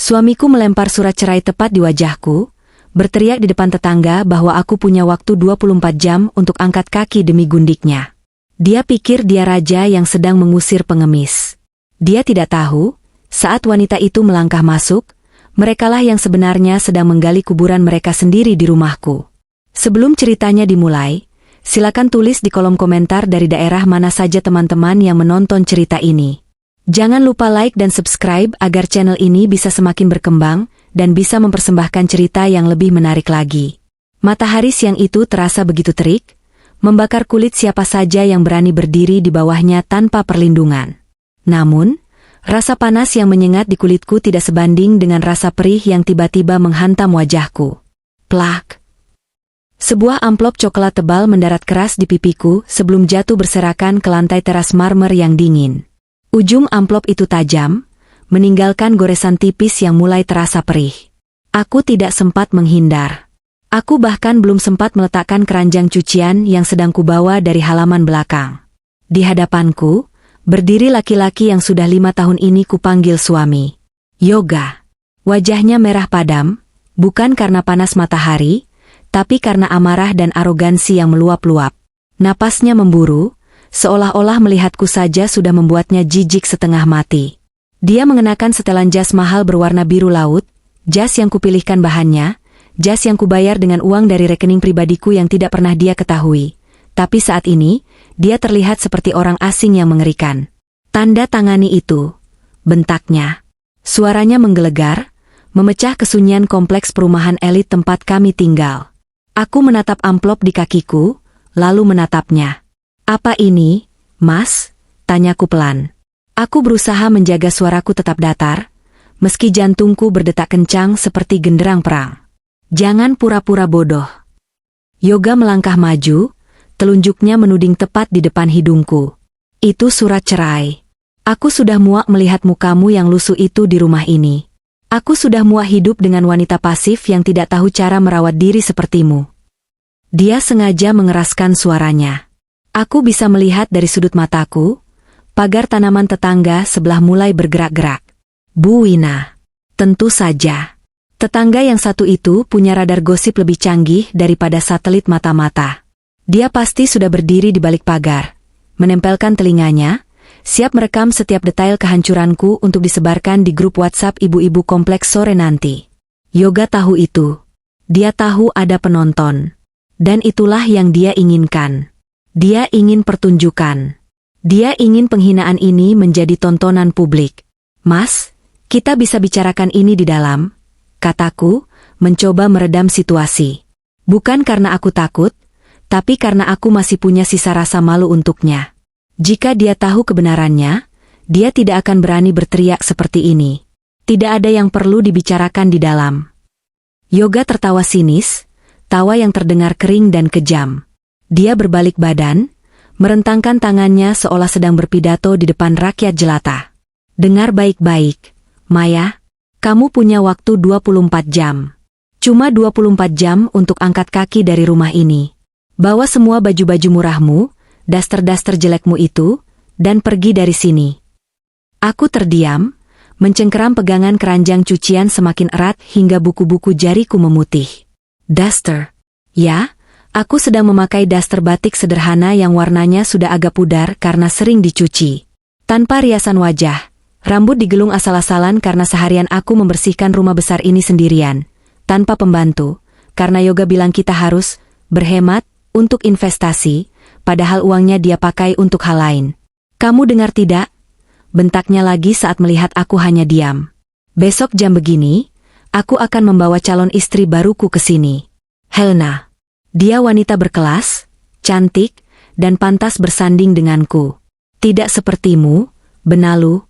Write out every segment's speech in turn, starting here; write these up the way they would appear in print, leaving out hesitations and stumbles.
Suamiku melempar surat cerai tepat di wajahku, berteriak di depan tetangga bahwa aku punya waktu 24 jam untuk angkat kaki demi gundiknya. Dia pikir dia raja yang sedang mengusir pengemis. Dia tidak tahu, saat wanita itu melangkah masuk, merekalah yang sebenarnya sedang menggali kuburan mereka sendiri di rumahku. Sebelum ceritanya dimulai, silakan tulis di kolom komentar dari daerah mana saja teman-teman yang menonton cerita ini. Jangan lupa like dan subscribe agar channel ini bisa semakin berkembang dan bisa mempersembahkan cerita yang lebih menarik lagi. Matahari siang itu terasa begitu terik, membakar kulit siapa saja yang berani berdiri di bawahnya tanpa perlindungan. Namun, rasa panas yang menyengat di kulitku tidak sebanding dengan rasa perih yang tiba-tiba menghantam wajahku. Plak! Sebuah amplop coklat tebal mendarat keras di pipiku sebelum jatuh berserakan ke lantai teras marmer yang dingin. Ujung amplop itu tajam, meninggalkan goresan tipis yang mulai terasa perih. Aku tidak sempat menghindar. Aku bahkan belum sempat meletakkan keranjang cucian yang sedang kubawa dari halaman belakang. Di hadapanku, berdiri laki-laki yang sudah 5 tahun ini kupanggil suami. Yoga. Wajahnya merah padam, bukan karena panas matahari, tapi karena amarah dan arogansi yang meluap-luap. Napasnya memburu, seolah-olah melihatku saja sudah membuatnya jijik setengah mati. Dia mengenakan setelan jas mahal berwarna biru laut, jas yang kupilihkan bahannya, jas yang kubayar dengan uang dari rekening pribadiku yang tidak pernah dia ketahui. Tapi saat ini, dia terlihat seperti orang asing yang mengerikan. Tanda tangani itu, bentaknya. Suaranya menggelegar, memecah kesunyian kompleks perumahan elit tempat kami tinggal. Aku menatap amplop di kakiku, lalu menatapnya. Apa ini, Mas? Tanyaku pelan. Aku berusaha menjaga suaraku tetap datar, meski jantungku berdetak kencang seperti genderang perang. Jangan pura-pura bodoh. Yoga melangkah maju, telunjuknya menuding tepat di depan hidungku. Itu surat cerai. Aku sudah muak melihat mukamu yang lusuh itu di rumah ini. Aku sudah muak hidup dengan wanita pasif yang tidak tahu cara merawat diri sepertimu. Dia sengaja mengeraskan suaranya. Aku bisa melihat dari sudut mataku, pagar tanaman tetangga sebelah mulai bergerak-gerak. Bu Wina. Tentu saja. Tetangga yang satu itu punya radar gosip lebih canggih daripada satelit mata-mata. Dia pasti sudah berdiri di balik pagar, menempelkan telinganya, siap merekam setiap detail kehancuranku untuk disebarkan di grup WhatsApp ibu-ibu kompleks sore nanti. Yoga tahu itu. Dia tahu ada penonton. Dan itulah yang dia inginkan. Dia ingin pertunjukan. Dia ingin penghinaan ini menjadi tontonan publik. Mas, kita bisa bicarakan ini di dalam, kataku, mencoba meredam situasi. Bukan karena aku takut, tapi karena aku masih punya sisa rasa malu untuknya. Jika dia tahu kebenarannya, dia tidak akan berani berteriak seperti ini. Tidak ada yang perlu dibicarakan di dalam. Yoga tertawa sinis, tawa yang terdengar kering dan kejam. Dia berbalik badan, merentangkan tangannya seolah sedang berpidato di depan rakyat jelata. Dengar baik-baik, Maya, kamu punya waktu 24 jam. Cuma 24 jam untuk angkat kaki dari rumah ini. Bawa semua baju-baju murahmu, daster-daster jelekmu itu, dan pergi dari sini. Aku terdiam, mencengkeram pegangan keranjang cucian semakin erat hingga buku-buku jariku memutih. Daster? Ya? Aku sedang memakai daster batik sederhana yang warnanya sudah agak pudar karena sering dicuci. Tanpa riasan wajah, rambut digelung asal-asalan karena seharian aku membersihkan rumah besar ini sendirian, tanpa pembantu, karena Yoga bilang kita harus berhemat untuk investasi, padahal uangnya dia pakai untuk hal lain. Kamu dengar tidak? Bentaknya lagi saat melihat aku hanya diam. Besok jam begini, aku akan membawa calon istri baruku ke sini. Helena. Dia wanita berkelas, cantik, dan pantas bersanding denganku. Tidak sepertimu, benalu.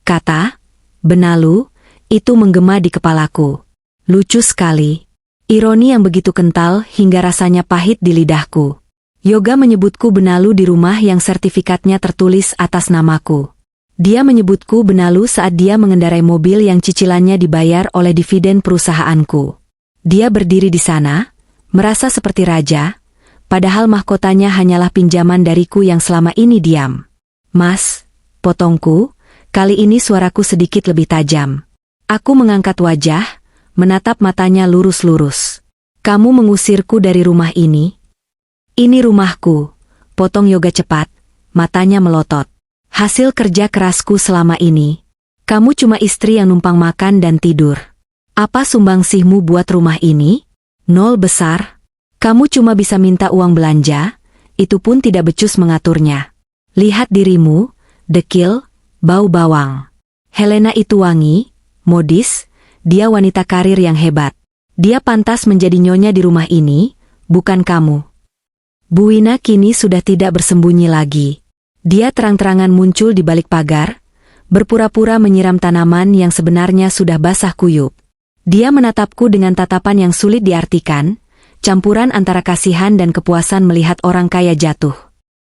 Kata, benalu, itu menggema di kepalaku. Lucu sekali. Ironi yang begitu kental hingga rasanya pahit di lidahku. Yoga menyebutku benalu di rumah yang sertifikatnya tertulis atas namaku. Dia menyebutku benalu saat dia mengendarai mobil yang cicilannya dibayar oleh dividen perusahaanku. Dia berdiri di sana, merasa seperti raja, padahal mahkotanya hanyalah pinjaman dariku yang selama ini diam. Mas, potongku, kali ini suaraku sedikit lebih tajam. Aku mengangkat wajah, menatap matanya lurus-lurus. Kamu mengusirku dari rumah ini? Ini rumahku, potong Yoga cepat, matanya melotot. Hasil kerja kerasku selama ini. Kamu cuma istri yang numpang makan dan tidur. Apa sumbangsihmu buat rumah ini? Nol besar. Kamu cuma bisa minta uang belanja, itu pun tidak becus mengaturnya. Lihat dirimu, dekil, bau bawang. Helena itu wangi, modis, dia wanita karir yang hebat. Dia pantas menjadi nyonya di rumah ini, bukan kamu. Buina kini sudah tidak bersembunyi lagi. Dia terang-terangan muncul di balik pagar, berpura-pura menyiram tanaman yang sebenarnya sudah basah kuyup. Dia menatapku dengan tatapan yang sulit diartikan, campuran antara kasihan dan kepuasan melihat orang kaya jatuh.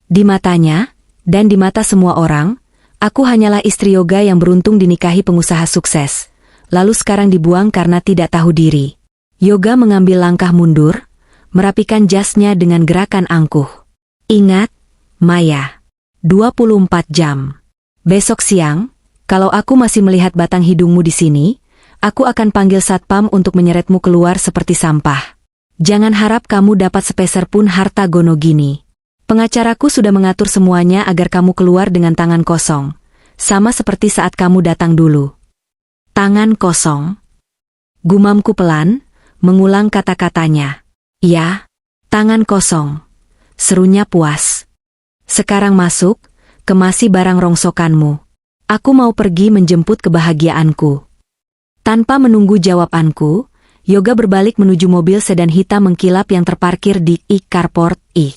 Di matanya, dan di mata semua orang, aku hanyalah istri Yoga yang beruntung dinikahi pengusaha sukses, lalu sekarang dibuang karena tidak tahu diri. Yoga mengambil langkah mundur, merapikan jasnya dengan gerakan angkuh. Ingat, Maya. 24 jam. Besok siang, kalau aku masih melihat batang hidungmu di sini, aku akan panggil satpam untuk menyeretmu keluar seperti sampah. Jangan harap kamu dapat sepeser pun harta Gonogini. Pengacaraku sudah mengatur semuanya agar kamu keluar dengan tangan kosong, sama seperti saat kamu datang dulu. Tangan kosong. Gumamku pelan, mengulang kata-katanya. Ya, tangan kosong. Serunya puas. Sekarang masuk, kemasi barang rongsokanmu. Aku mau pergi menjemput kebahagiaanku. Tanpa menunggu jawabanku, Yoga berbalik menuju mobil sedan hitam mengkilap yang terparkir di Carport I.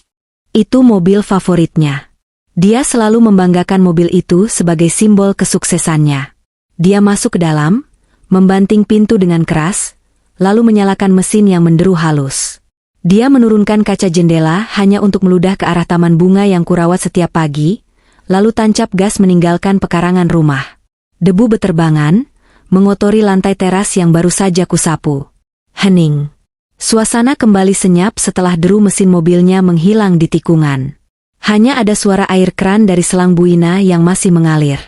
Itu mobil favoritnya. Dia selalu membanggakan mobil itu sebagai simbol kesuksesannya. Dia masuk ke dalam, membanting pintu dengan keras, lalu menyalakan mesin yang menderu halus. Dia menurunkan kaca jendela hanya untuk meludah ke arah taman bunga yang kurawat setiap pagi, lalu tancap gas meninggalkan pekarangan rumah. Debu beterbangan, mengotori lantai teras yang baru saja kusapu. Hening. Suasana kembali senyap setelah deru mesin mobilnya menghilang di tikungan. Hanya ada suara air kran dari selang Buina yang masih mengalir.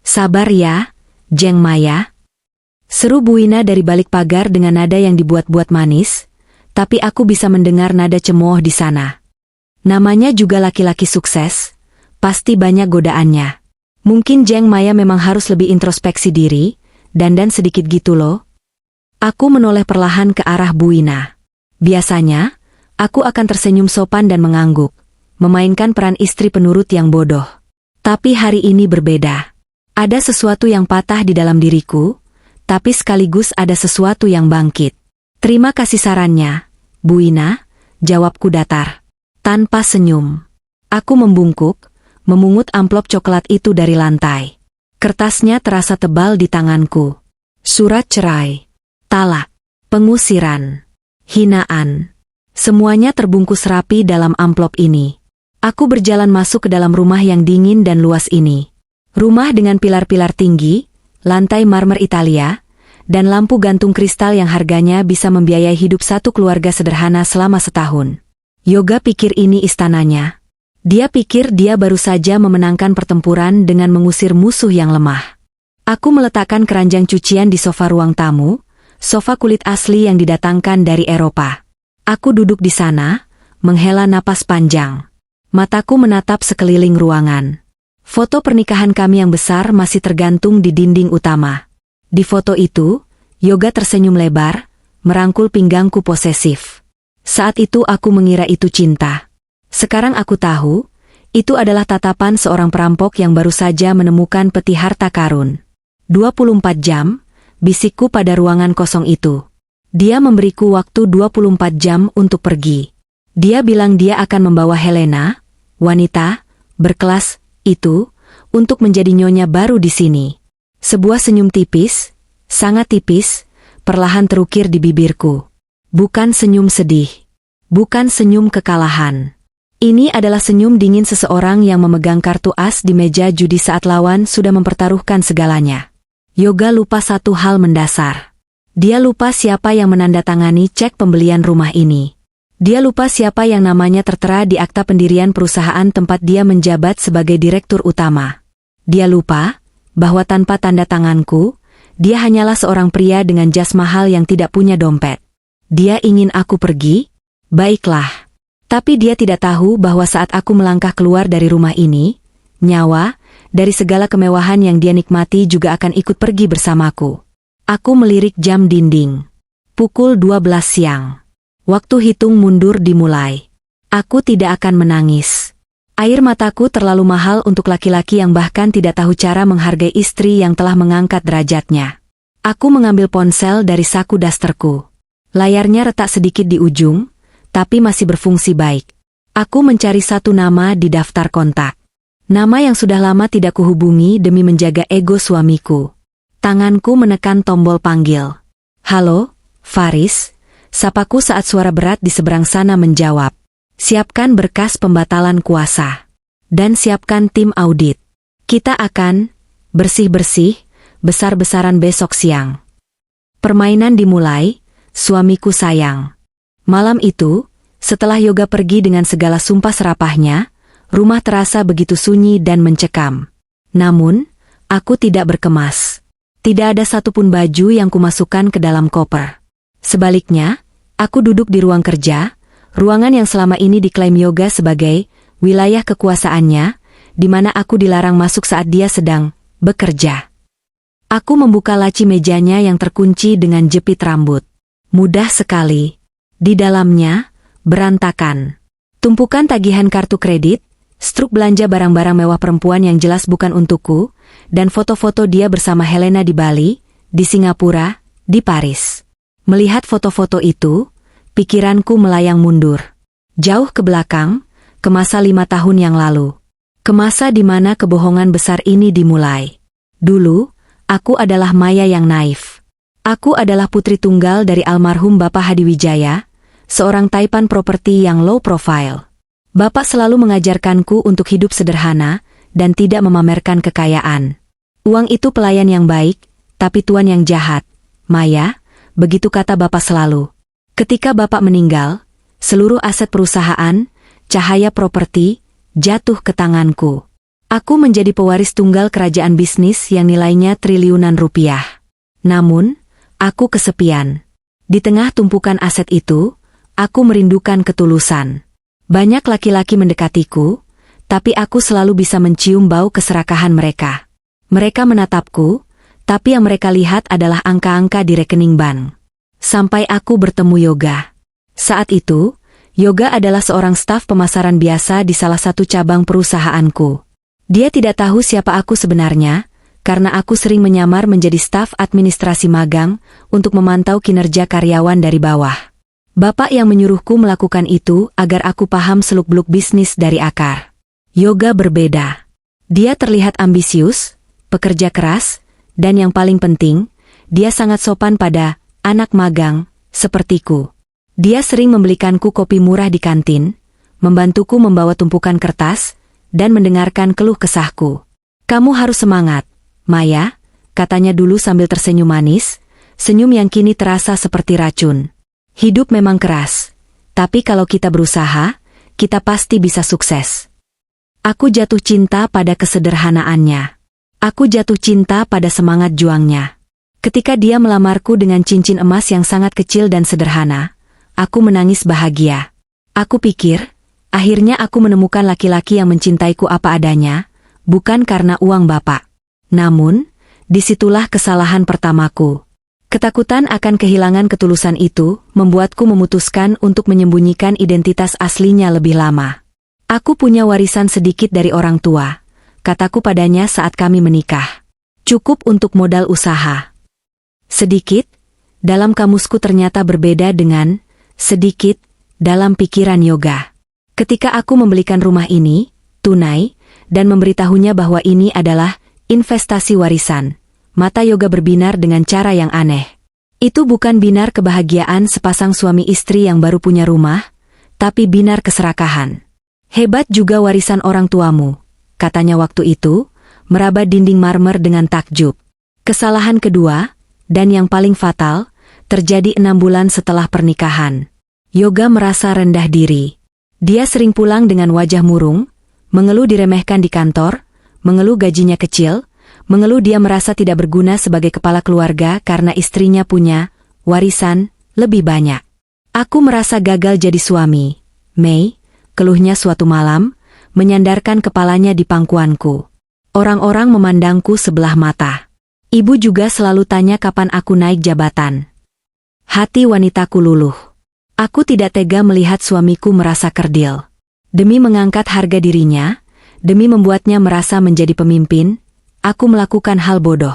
Sabar ya, Jeng Maya. Seru Buina dari balik pagar dengan nada yang dibuat-buat manis, tapi aku bisa mendengar nada cemooh di sana. Namanya juga laki-laki sukses, pasti banyak godaannya. Mungkin Jeng Maya memang harus lebih introspeksi diri, dandan sedikit gitu loh. Aku menoleh perlahan ke arah Buina. Biasanya, aku akan tersenyum sopan dan mengangguk, memainkan peran istri penurut yang bodoh. Tapi hari ini berbeda. Ada sesuatu yang patah di dalam diriku, tapi sekaligus ada sesuatu yang bangkit. Terima kasih sarannya, Buina, jawabku datar. Tanpa senyum. Aku membungkuk, memungut amplop coklat itu dari lantai. Kertasnya terasa tebal di tanganku. Surat cerai, talak, pengusiran, hinaan. Semuanya terbungkus rapi dalam amplop ini. Aku berjalan masuk ke dalam rumah yang dingin dan luas ini. Rumah dengan pilar-pilar tinggi, lantai marmer Italia, dan lampu gantung kristal yang harganya bisa membiayai hidup satu keluarga sederhana selama setahun. Yoga pikir ini istananya. Dia pikir dia baru saja memenangkan pertempuran dengan mengusir musuh yang lemah. Aku meletakkan keranjang cucian di sofa ruang tamu, sofa kulit asli yang didatangkan dari Eropa. Aku duduk di sana, menghela napas panjang. Mataku menatap sekeliling ruangan. Foto pernikahan kami yang besar masih tergantung di dinding utama. Di foto itu, Yoga tersenyum lebar, merangkul pinggangku posesif. Saat itu aku mengira itu cinta. Sekarang aku tahu, itu adalah tatapan seorang perampok yang baru saja menemukan peti harta karun. 24 jam, bisikku pada ruangan kosong itu. Dia memberiku waktu 24 jam untuk pergi. Dia bilang dia akan membawa Helena, wanita, berkelas, itu, untuk menjadi nyonya baru di sini. Sebuah senyum tipis, sangat tipis, perlahan terukir di bibirku. Bukan senyum sedih. Bukan senyum kekalahan. Ini adalah senyum dingin seseorang yang memegang kartu as di meja judi saat lawan sudah mempertaruhkan segalanya. Yoga lupa satu hal mendasar. Dia lupa siapa yang menandatangani cek pembelian rumah ini. Dia lupa siapa yang namanya tertera di akta pendirian perusahaan tempat dia menjabat sebagai direktur utama. Dia lupa bahwa tanpa tanda tanganku, Dia hanyalah seorang pria dengan jas mahal yang tidak punya dompet. Dia ingin aku pergi? Baiklah. Tapi dia tidak tahu bahwa saat aku melangkah keluar dari rumah ini, nyawa, dari segala kemewahan yang dia nikmati juga akan ikut pergi bersamaku. Aku melirik jam dinding. Pukul 12 siang. Waktu hitung mundur dimulai. Aku tidak akan menangis. Air mataku terlalu mahal untuk laki-laki yang bahkan tidak tahu cara menghargai istri yang telah mengangkat derajatnya. Aku mengambil ponsel dari saku dasterku. Layarnya retak sedikit di ujung, tapi masih berfungsi baik. Aku mencari satu nama di daftar kontak. Nama yang sudah lama tidak kuhubungi demi menjaga ego suamiku. Tanganku menekan tombol panggil. Halo, Faris, sapaku saat suara berat di seberang sana menjawab. Siapkan berkas pembatalan kuasa. Dan siapkan tim audit. Kita akan bersih-bersih, besar-besaran besok siang. Permainan dimulai, suamiku sayang. Malam itu, setelah Yoga pergi dengan segala sumpah serapahnya, rumah terasa begitu sunyi dan mencekam. Namun, aku tidak berkemas. Tidak ada satupun baju yang kumasukkan ke dalam koper. Sebaliknya, aku duduk di ruang kerja, ruangan yang selama ini diklaim Yoga sebagai wilayah kekuasaannya, di mana aku dilarang masuk saat dia sedang bekerja. Aku membuka laci mejanya yang terkunci dengan jepit rambut. Mudah sekali. Di dalamnya, berantakan. Tumpukan tagihan kartu kredit, struk belanja barang-barang mewah perempuan yang jelas bukan untukku, dan foto-foto dia bersama Helena di Bali, di Singapura, di Paris. Melihat foto-foto itu, pikiranku melayang mundur. Jauh ke belakang, ke masa 5 tahun yang lalu. Ke masa di mana kebohongan besar ini dimulai. Dulu, aku adalah Maya yang naif. Aku adalah putri tunggal dari almarhum Bapak Hadiwijaya, seorang taipan properti yang low profile. Bapak selalu mengajarkanku untuk hidup sederhana dan tidak memamerkan kekayaan. Uang itu pelayan yang baik, tapi tuan yang jahat. Maya, begitu kata Bapak selalu. Ketika Bapak meninggal, seluruh aset perusahaan, cahaya properti, jatuh ke tanganku. Aku menjadi pewaris tunggal kerajaan bisnis yang nilainya triliunan rupiah. Namun, aku kesepian. Di tengah tumpukan aset itu, aku merindukan ketulusan. Banyak laki-laki mendekatiku, tapi aku selalu bisa mencium bau keserakahan mereka. Mereka menatapku, tapi yang mereka lihat adalah angka-angka di rekening bank. Sampai aku bertemu Yoga. Saat itu, Yoga adalah seorang staf pemasaran biasa di salah satu cabang perusahaanku. Dia tidak tahu siapa aku sebenarnya, karena aku sering menyamar menjadi staf administrasi magang untuk memantau kinerja karyawan dari bawah. Bapak yang menyuruhku melakukan itu agar aku paham seluk-beluk bisnis dari akar. Yoga berbeda. Dia terlihat ambisius, pekerja keras, dan yang paling penting, dia sangat sopan pada anak magang, sepertiku. Dia sering membelikanku kopi murah di kantin, membantuku membawa tumpukan kertas, dan mendengarkan keluh kesahku. Kamu harus semangat, Maya, katanya dulu sambil tersenyum manis, senyum yang kini terasa seperti racun. Hidup memang keras, tapi kalau kita berusaha, kita pasti bisa sukses. Aku jatuh cinta pada kesederhanaannya. Aku jatuh cinta pada semangat juangnya. Ketika dia melamarku dengan cincin emas yang sangat kecil dan sederhana, aku menangis bahagia. Aku pikir, akhirnya aku menemukan laki-laki yang mencintaiku apa adanya, bukan karena uang Bapak. Namun, disitulah kesalahan pertamaku. Ketakutan akan kehilangan ketulusan itu membuatku memutuskan untuk menyembunyikan identitas aslinya lebih lama. Aku punya warisan sedikit dari orang tua, kataku padanya saat kami menikah. Cukup untuk modal usaha. Sedikit, dalam kamusku ternyata berbeda dengan sedikit dalam pikiran Yoga. Ketika aku membelikan rumah ini, tunai, dan memberitahunya bahwa ini adalah investasi warisan, mata Yoga berbinar dengan cara yang aneh. Itu bukan binar kebahagiaan sepasang suami istri yang baru punya rumah, tapi binar keserakahan. Hebat juga warisan orang tuamu, katanya waktu itu, meraba dinding marmer dengan takjub. Kesalahan kedua, dan yang paling fatal, terjadi 6 bulan setelah pernikahan. Yoga merasa rendah diri. Dia sering pulang dengan wajah murung, mengeluh diremehkan di kantor, mengeluh gajinya kecil, Mengeluh dia merasa tidak berguna sebagai kepala keluarga karena istrinya punya warisan lebih banyak. Aku merasa gagal jadi suami. Mei, keluhnya suatu malam, menyandarkan kepalanya di pangkuanku. Orang-orang memandangku sebelah mata. Ibu juga selalu tanya kapan aku naik jabatan. Hati wanitaku luluh. Aku tidak tega melihat suamiku merasa kerdil. Demi mengangkat harga dirinya, demi membuatnya merasa menjadi pemimpin, aku melakukan hal bodoh.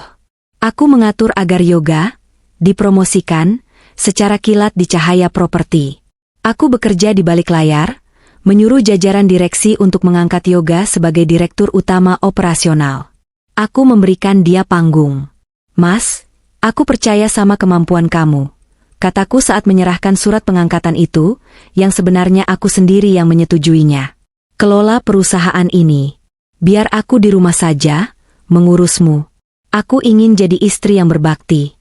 Aku mengatur agar yoga dipromosikan secara kilat di cahaya properti. Aku bekerja di balik layar, menyuruh jajaran direksi untuk mengangkat yoga sebagai direktur utama operasional. Aku memberikan dia panggung. Mas, aku percaya sama kemampuan kamu, kataku saat menyerahkan surat pengangkatan itu, yang sebenarnya aku sendiri yang menyetujuinya. Kelola perusahaan ini. Biar aku di rumah saja, mengurusmu. Aku ingin jadi istri yang berbakti.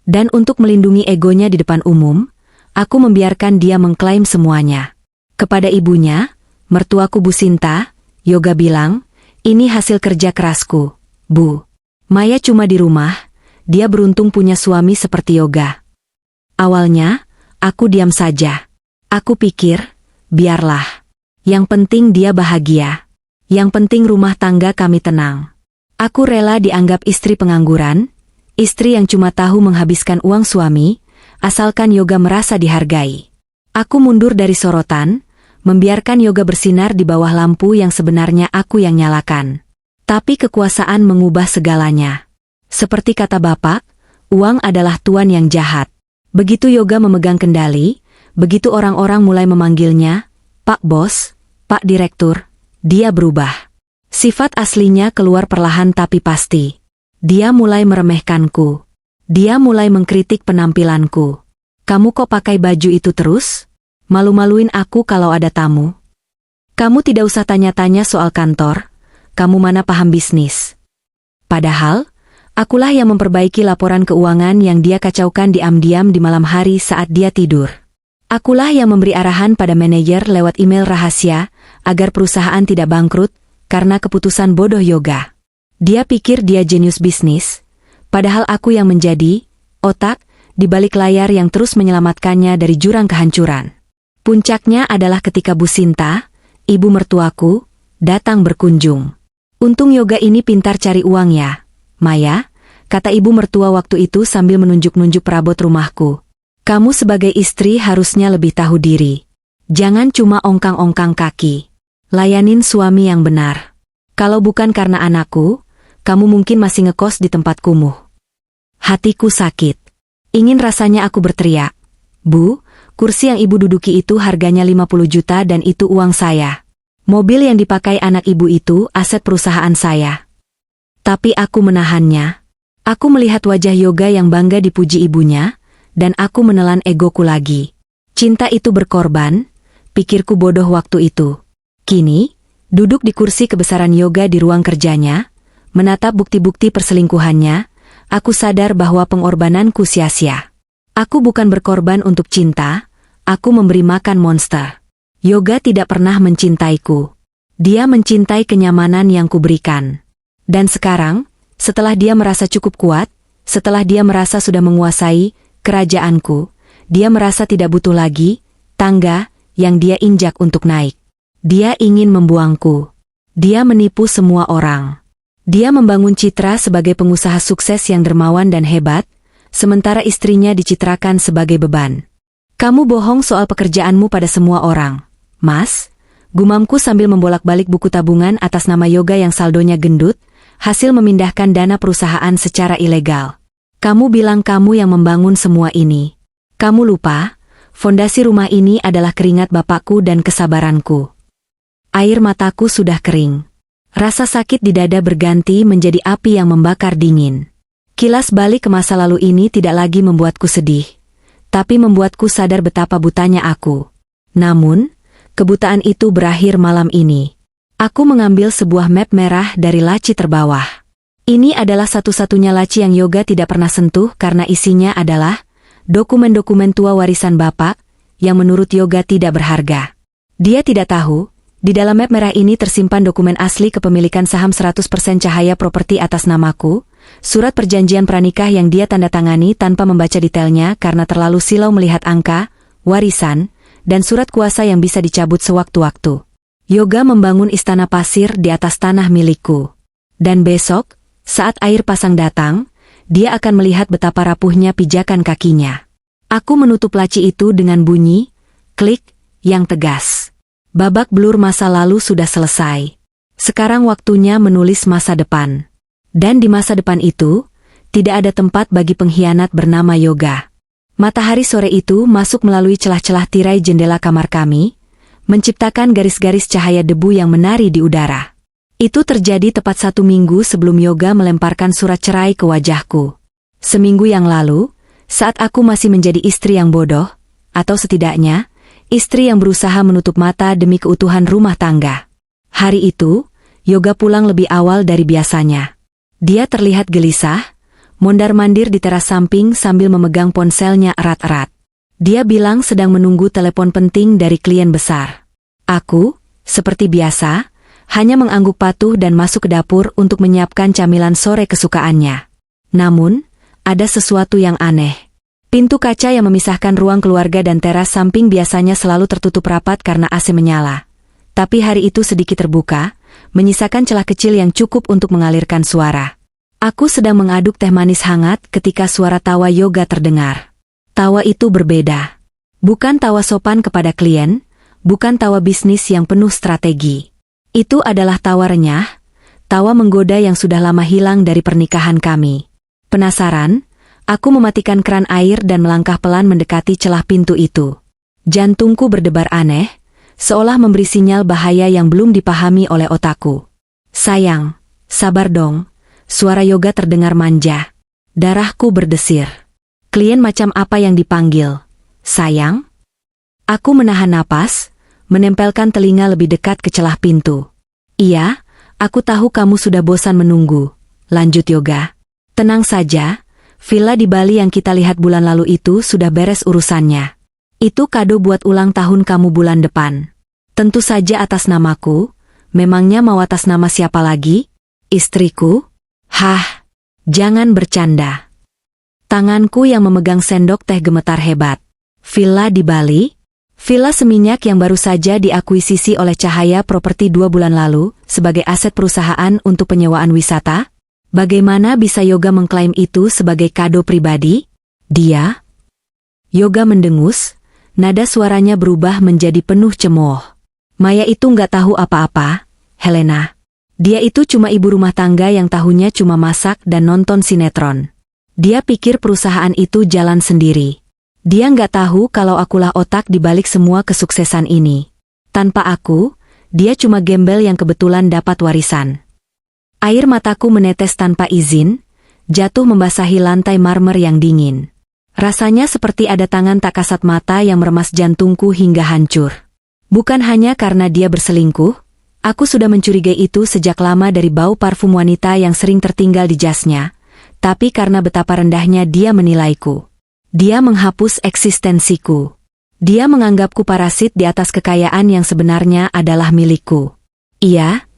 Dan untuk melindungi egonya di depan umum, aku membiarkan dia mengklaim semuanya. Kepada ibunya, mertuaku Bu Sinta, Yoga bilang, ini hasil kerja kerasku. Bu, Maya cuma di rumah, dia beruntung punya suami seperti Yoga. Awalnya, aku diam saja. Aku pikir, biarlah. Yang penting dia bahagia. Yang penting rumah tangga kami tenang. Aku rela dianggap istri pengangguran, istri yang cuma tahu menghabiskan uang suami, asalkan Yoga merasa dihargai. Aku mundur dari sorotan, membiarkan Yoga bersinar di bawah lampu yang sebenarnya aku yang nyalakan. Tapi kekuasaan mengubah segalanya. Seperti kata Bapak, uang adalah tuan yang jahat. Begitu Yoga memegang kendali, begitu orang-orang mulai memanggilnya, Pak Bos, Pak Direktur, dia berubah. Sifat aslinya keluar perlahan tapi pasti. Dia mulai meremehkanku. Dia mulai mengkritik penampilanku. Kamu kok pakai baju itu terus? Malu-maluin aku kalau ada tamu. Kamu tidak usah tanya-tanya soal kantor. Kamu mana paham bisnis. Padahal, akulah yang memperbaiki laporan keuangan yang dia kacaukan diam-diam di malam hari saat dia tidur. Akulah yang memberi arahan pada manajer lewat email rahasia, agar perusahaan tidak bangkrut, karena keputusan bodoh Yoga. Dia pikir dia jenius bisnis, padahal aku yang menjadi otak di balik layar yang terus menyelamatkannya dari jurang kehancuran. Puncaknya adalah ketika Bu Sinta, ibu mertuaku, datang berkunjung. Untung Yoga ini pintar cari uang ya, Maya, kata ibu mertua waktu itu sambil menunjuk-nunjuk perabot rumahku. Kamu sebagai istri harusnya lebih tahu diri. Jangan cuma ongkang-ongkang kaki. Layanin suami yang benar. Kalau bukan karena anakku, kamu mungkin masih ngekos di tempat kumuh. Hatiku sakit. Ingin rasanya aku berteriak. Bu, kursi yang ibu duduki itu harganya 50 juta dan itu uang saya. Mobil yang dipakai anak ibu itu aset perusahaan saya. Tapi aku menahannya. Aku melihat wajah Yoga yang bangga dipuji ibunya, dan aku menelan egoku lagi. Cinta itu berkorban, pikirku bodoh waktu itu. Kini, duduk di kursi kebesaran Yoga di ruang kerjanya, menatap bukti-bukti perselingkuhannya, aku sadar bahwa pengorbananku sia-sia. Aku bukan berkorban untuk cinta, aku memberi makan monster. Yoga tidak pernah mencintaiku. Dia mencintai kenyamanan yang kuberikan. Dan sekarang, setelah dia merasa cukup kuat, setelah dia merasa sudah menguasai kerajaanku, dia merasa tidak butuh lagi tangga yang dia injak untuk naik. Dia ingin membuangku. Dia menipu semua orang. Dia membangun citra sebagai pengusaha sukses yang dermawan dan hebat, sementara istrinya dicitrakan sebagai beban. Kamu bohong soal pekerjaanmu pada semua orang, Mas, gumamku sambil membolak-balik buku tabungan atas nama Yoga yang saldonya gendut, hasil memindahkan dana perusahaan secara ilegal. Kamu bilang kamu yang membangun semua ini. Kamu lupa, fondasi rumah ini adalah keringat bapakku dan kesabaranku. Air mataku sudah kering. Rasa sakit di dada berganti menjadi api yang membakar dingin. Kilas balik ke masa lalu ini tidak lagi membuatku sedih, tapi membuatku sadar betapa butanya aku. Namun, kebutaan itu berakhir malam ini. Aku mengambil sebuah map merah dari laci terbawah. Ini adalah satu-satunya laci yang Yoga tidak pernah sentuh karena isinya adalah dokumen-dokumen tua warisan bapak, yang menurut Yoga tidak berharga. Dia tidak tahu, Di dalam map merah ini tersimpan dokumen asli kepemilikan saham 100% Cahaya Properti atas namaku, surat perjanjian pranikah yang dia tanda tangani tanpa membaca detailnya karena terlalu silau melihat angka, warisan, dan surat kuasa yang bisa dicabut sewaktu-waktu. Yoga membangun istana pasir di atas tanah milikku. Dan besok, saat air pasang datang, dia akan melihat betapa rapuhnya pijakan kakinya. Aku menutup laci itu dengan bunyi, klik, yang tegas. Babak belur masa lalu sudah selesai. Sekarang waktunya menulis masa depan. Dan di masa depan itu, tidak ada tempat bagi pengkhianat bernama Yoga. Matahari sore itu masuk melalui celah-celah tirai jendela kamar kami, menciptakan garis-garis cahaya debu yang menari di udara. Itu terjadi tepat 1 minggu sebelum Yoga melemparkan surat cerai ke wajahku. Seminggu yang lalu, saat aku masih menjadi istri yang bodoh, atau setidaknya, istri yang berusaha menutup mata demi keutuhan rumah tangga. Hari itu, Yoga pulang lebih awal dari biasanya. Dia terlihat gelisah, mondar-mandir di teras samping sambil memegang ponselnya erat-erat. Dia bilang sedang menunggu telepon penting dari klien besar. Aku, seperti biasa, hanya mengangguk patuh dan masuk ke dapur untuk menyiapkan camilan sore kesukaannya. Namun, ada sesuatu yang aneh. Pintu kaca yang memisahkan ruang keluarga dan teras samping biasanya selalu tertutup rapat karena AC menyala. Tapi hari itu sedikit terbuka, menyisakan celah kecil yang cukup untuk mengalirkan suara. Aku sedang mengaduk teh manis hangat ketika suara tawa Yoga terdengar. Tawa itu berbeda. Bukan tawa sopan kepada klien, bukan tawa bisnis yang penuh strategi. Itu adalah tawa renyah, tawa menggoda yang sudah lama hilang dari pernikahan kami. Penasaran? Aku mematikan keran air dan melangkah pelan mendekati celah pintu itu. Jantungku berdebar aneh, seolah memberi sinyal bahaya yang belum dipahami oleh otakku. Sayang, sabar dong, suara Yoga terdengar manja. Darahku berdesir. Klien macam apa yang dipanggil? Sayang? Aku menahan napas, menempelkan telinga lebih dekat ke celah pintu. Iya, aku tahu kamu sudah bosan menunggu, lanjut Yoga. Tenang saja. Villa di Bali yang kita lihat bulan lalu itu sudah beres urusannya. Itu kado buat ulang tahun kamu bulan depan. Tentu saja atas namaku, memangnya mau atas nama siapa lagi? Istriku? Hah, jangan bercanda. Tanganku yang memegang sendok teh gemetar hebat. Villa di Bali? Villa seminyak yang baru saja diakuisisi oleh Cahaya Properti 2 bulan lalu sebagai aset perusahaan untuk penyewaan wisata? Bagaimana bisa Yoga mengklaim itu sebagai kado pribadi? Dia? Yoga mendengus, nada suaranya berubah menjadi penuh cemooh. Maya itu nggak tahu apa-apa, Helena. Dia itu cuma ibu rumah tangga yang tahunya cuma masak dan nonton sinetron. Dia pikir perusahaan itu jalan sendiri. Dia nggak tahu kalau akulah otak di balik semua kesuksesan ini. Tanpa aku, dia cuma gembel yang kebetulan dapat warisan. Air mataku menetes tanpa izin, jatuh membasahi lantai marmer yang dingin. Rasanya seperti ada tangan tak kasat mata yang meremas jantungku hingga hancur. Bukan hanya karena dia berselingkuh, aku sudah mencurigai itu sejak lama dari bau parfum wanita yang sering tertinggal di jasnya, tapi karena betapa rendahnya dia menilaiku. Dia menghapus eksistensiku. Dia menganggapku parasit di atas kekayaan yang sebenarnya adalah milikku. Iya.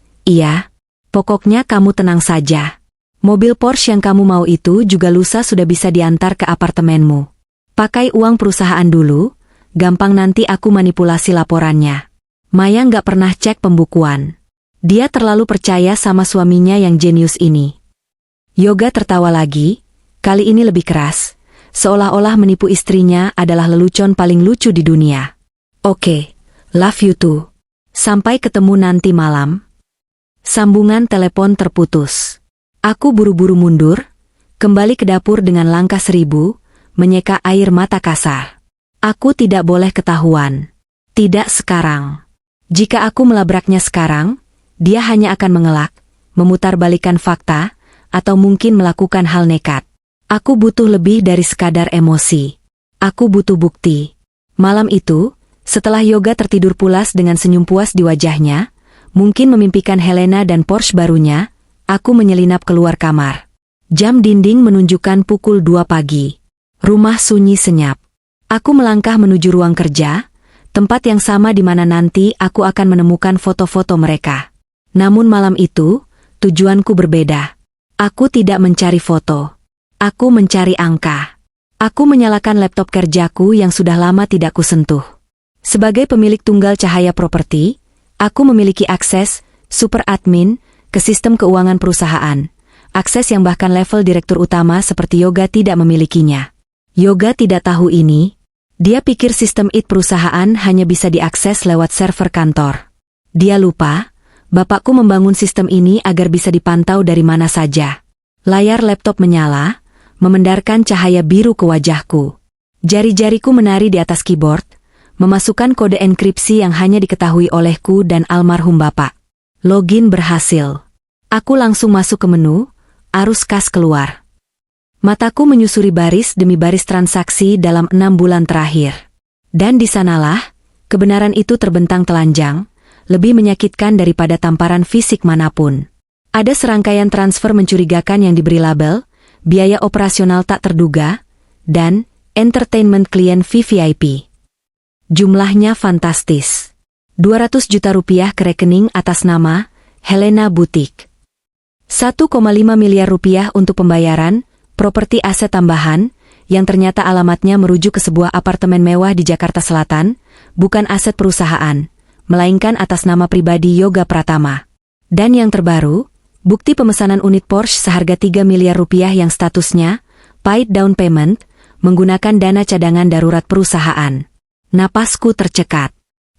Pokoknya kamu tenang saja. Mobil Porsche yang kamu mau itu juga lusa sudah bisa diantar ke apartemenmu. Pakai uang perusahaan dulu, gampang nanti aku manipulasi laporannya. Maya nggak pernah cek pembukuan. Dia terlalu percaya sama suaminya yang jenius ini. Yoga tertawa lagi, kali ini lebih keras, seolah-olah menipu istrinya adalah lelucon paling lucu di dunia. Oke, love you too. Sampai ketemu nanti malam. Sambungan telepon terputus. Aku buru-buru mundur, kembali ke dapur dengan langkah 1000, menyeka air mata kasar. Aku tidak boleh ketahuan. Tidak sekarang. Jika aku melabraknya sekarang, dia hanya akan mengelak, memutarbalikan fakta, atau mungkin melakukan hal nekat. Aku butuh lebih dari sekadar emosi. Aku butuh bukti. Malam itu, setelah Yoga tertidur pulas dengan senyum puas di wajahnya, mungkin memimpikan Helena dan Porsche barunya, aku menyelinap keluar kamar. Jam dinding menunjukkan pukul 2 pagi. Rumah sunyi senyap. Aku melangkah menuju ruang kerja, Tempat yang sama di mana nanti aku akan menemukan foto-foto mereka. Namun malam itu, tujuanku berbeda. Aku tidak mencari foto. Aku mencari angka. Aku menyalakan laptop kerjaku yang sudah lama tidak kusentuh. Sebagai pemilik tunggal cahaya properti, aku memiliki akses, super admin, ke sistem keuangan perusahaan. Akses yang bahkan level direktur utama seperti Yoga tidak memilikinya. Yoga tidak tahu ini. Dia pikir sistem IT perusahaan hanya bisa diakses lewat server kantor. Dia lupa, bapakku membangun sistem ini agar bisa dipantau dari mana saja. Layar laptop menyala, memendarkan cahaya biru ke wajahku. Jari-jariku menari di atas keyboard, memasukkan kode enkripsi yang hanya diketahui olehku dan almarhum bapak. Login berhasil. Aku langsung masuk ke menu, arus kas keluar. Mataku menyusuri baris demi baris transaksi dalam 6 bulan terakhir. Dan di sanalah, kebenaran itu terbentang telanjang, lebih menyakitkan daripada tamparan fisik manapun. Ada serangkaian transfer mencurigakan yang diberi label, biaya operasional tak terduga, dan entertainment klien VVIP. Jumlahnya fantastis. 200 juta rupiah ke rekening atas nama Helena Butik. 1,5 miliar rupiah untuk pembayaran properti aset tambahan, yang ternyata alamatnya merujuk ke sebuah apartemen mewah di Jakarta Selatan, bukan aset perusahaan, melainkan atas nama pribadi Yoga Pratama. Dan yang terbaru, bukti pemesanan unit Porsche seharga 3 miliar rupiah yang statusnya paid down payment, menggunakan dana cadangan darurat perusahaan. Napasku tercekat.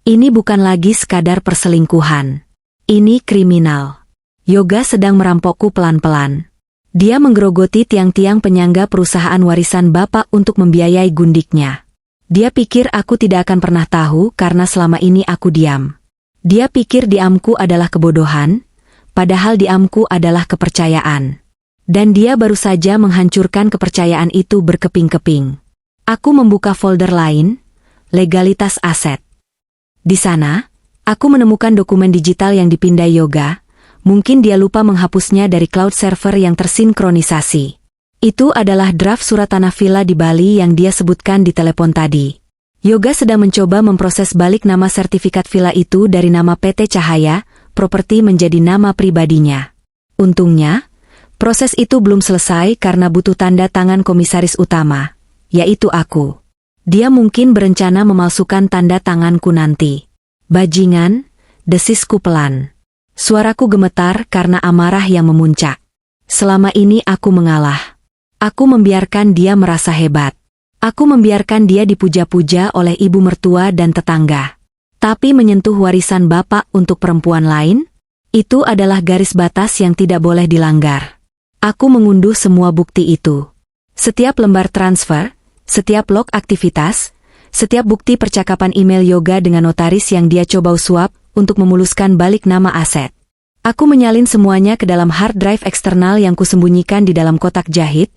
Ini bukan lagi sekadar perselingkuhan. Ini kriminal. Yoga sedang merampokku pelan-pelan. Dia menggerogoti tiang-tiang penyangga perusahaan warisan bapak untuk membiayai gundiknya. Dia pikir aku tidak akan pernah tahu karena selama ini aku diam. Dia pikir diamku adalah kebodohan, padahal diamku adalah kepercayaan. Dan dia baru saja menghancurkan kepercayaan itu berkeping-keping. Aku membuka folder lain, legalitas aset. Di sana, aku menemukan dokumen digital yang dipindai Yoga. Mungkin dia lupa menghapusnya dari cloud server yang tersinkronisasi. Itu adalah draft surat tanah villa di Bali yang dia sebutkan di telepon tadi. Yoga sedang mencoba memproses balik nama sertifikat villa itu dari nama PT Cahaya Properti menjadi nama pribadinya. Untungnya, proses itu belum selesai karena butuh tanda tangan komisaris utama, yaitu aku. Dia mungkin berencana memalsukan tanda tanganku nanti. Bajingan, desisku pelan. Suaraku gemetar karena amarah yang memuncak. Selama ini aku mengalah. Aku membiarkan dia merasa hebat. Aku membiarkan dia dipuja-puja oleh ibu mertua dan tetangga. Tapi menyentuh warisan bapak untuk perempuan lain? Itu adalah garis batas yang tidak boleh dilanggar. Aku mengunduh semua bukti itu. Setiap lembar transfer, setiap log aktivitas, setiap bukti percakapan email Yoga dengan notaris yang dia coba suap, untuk memuluskan balik nama aset. Aku menyalin semuanya ke dalam hard drive eksternal yang kusembunyikan di dalam kotak jahit,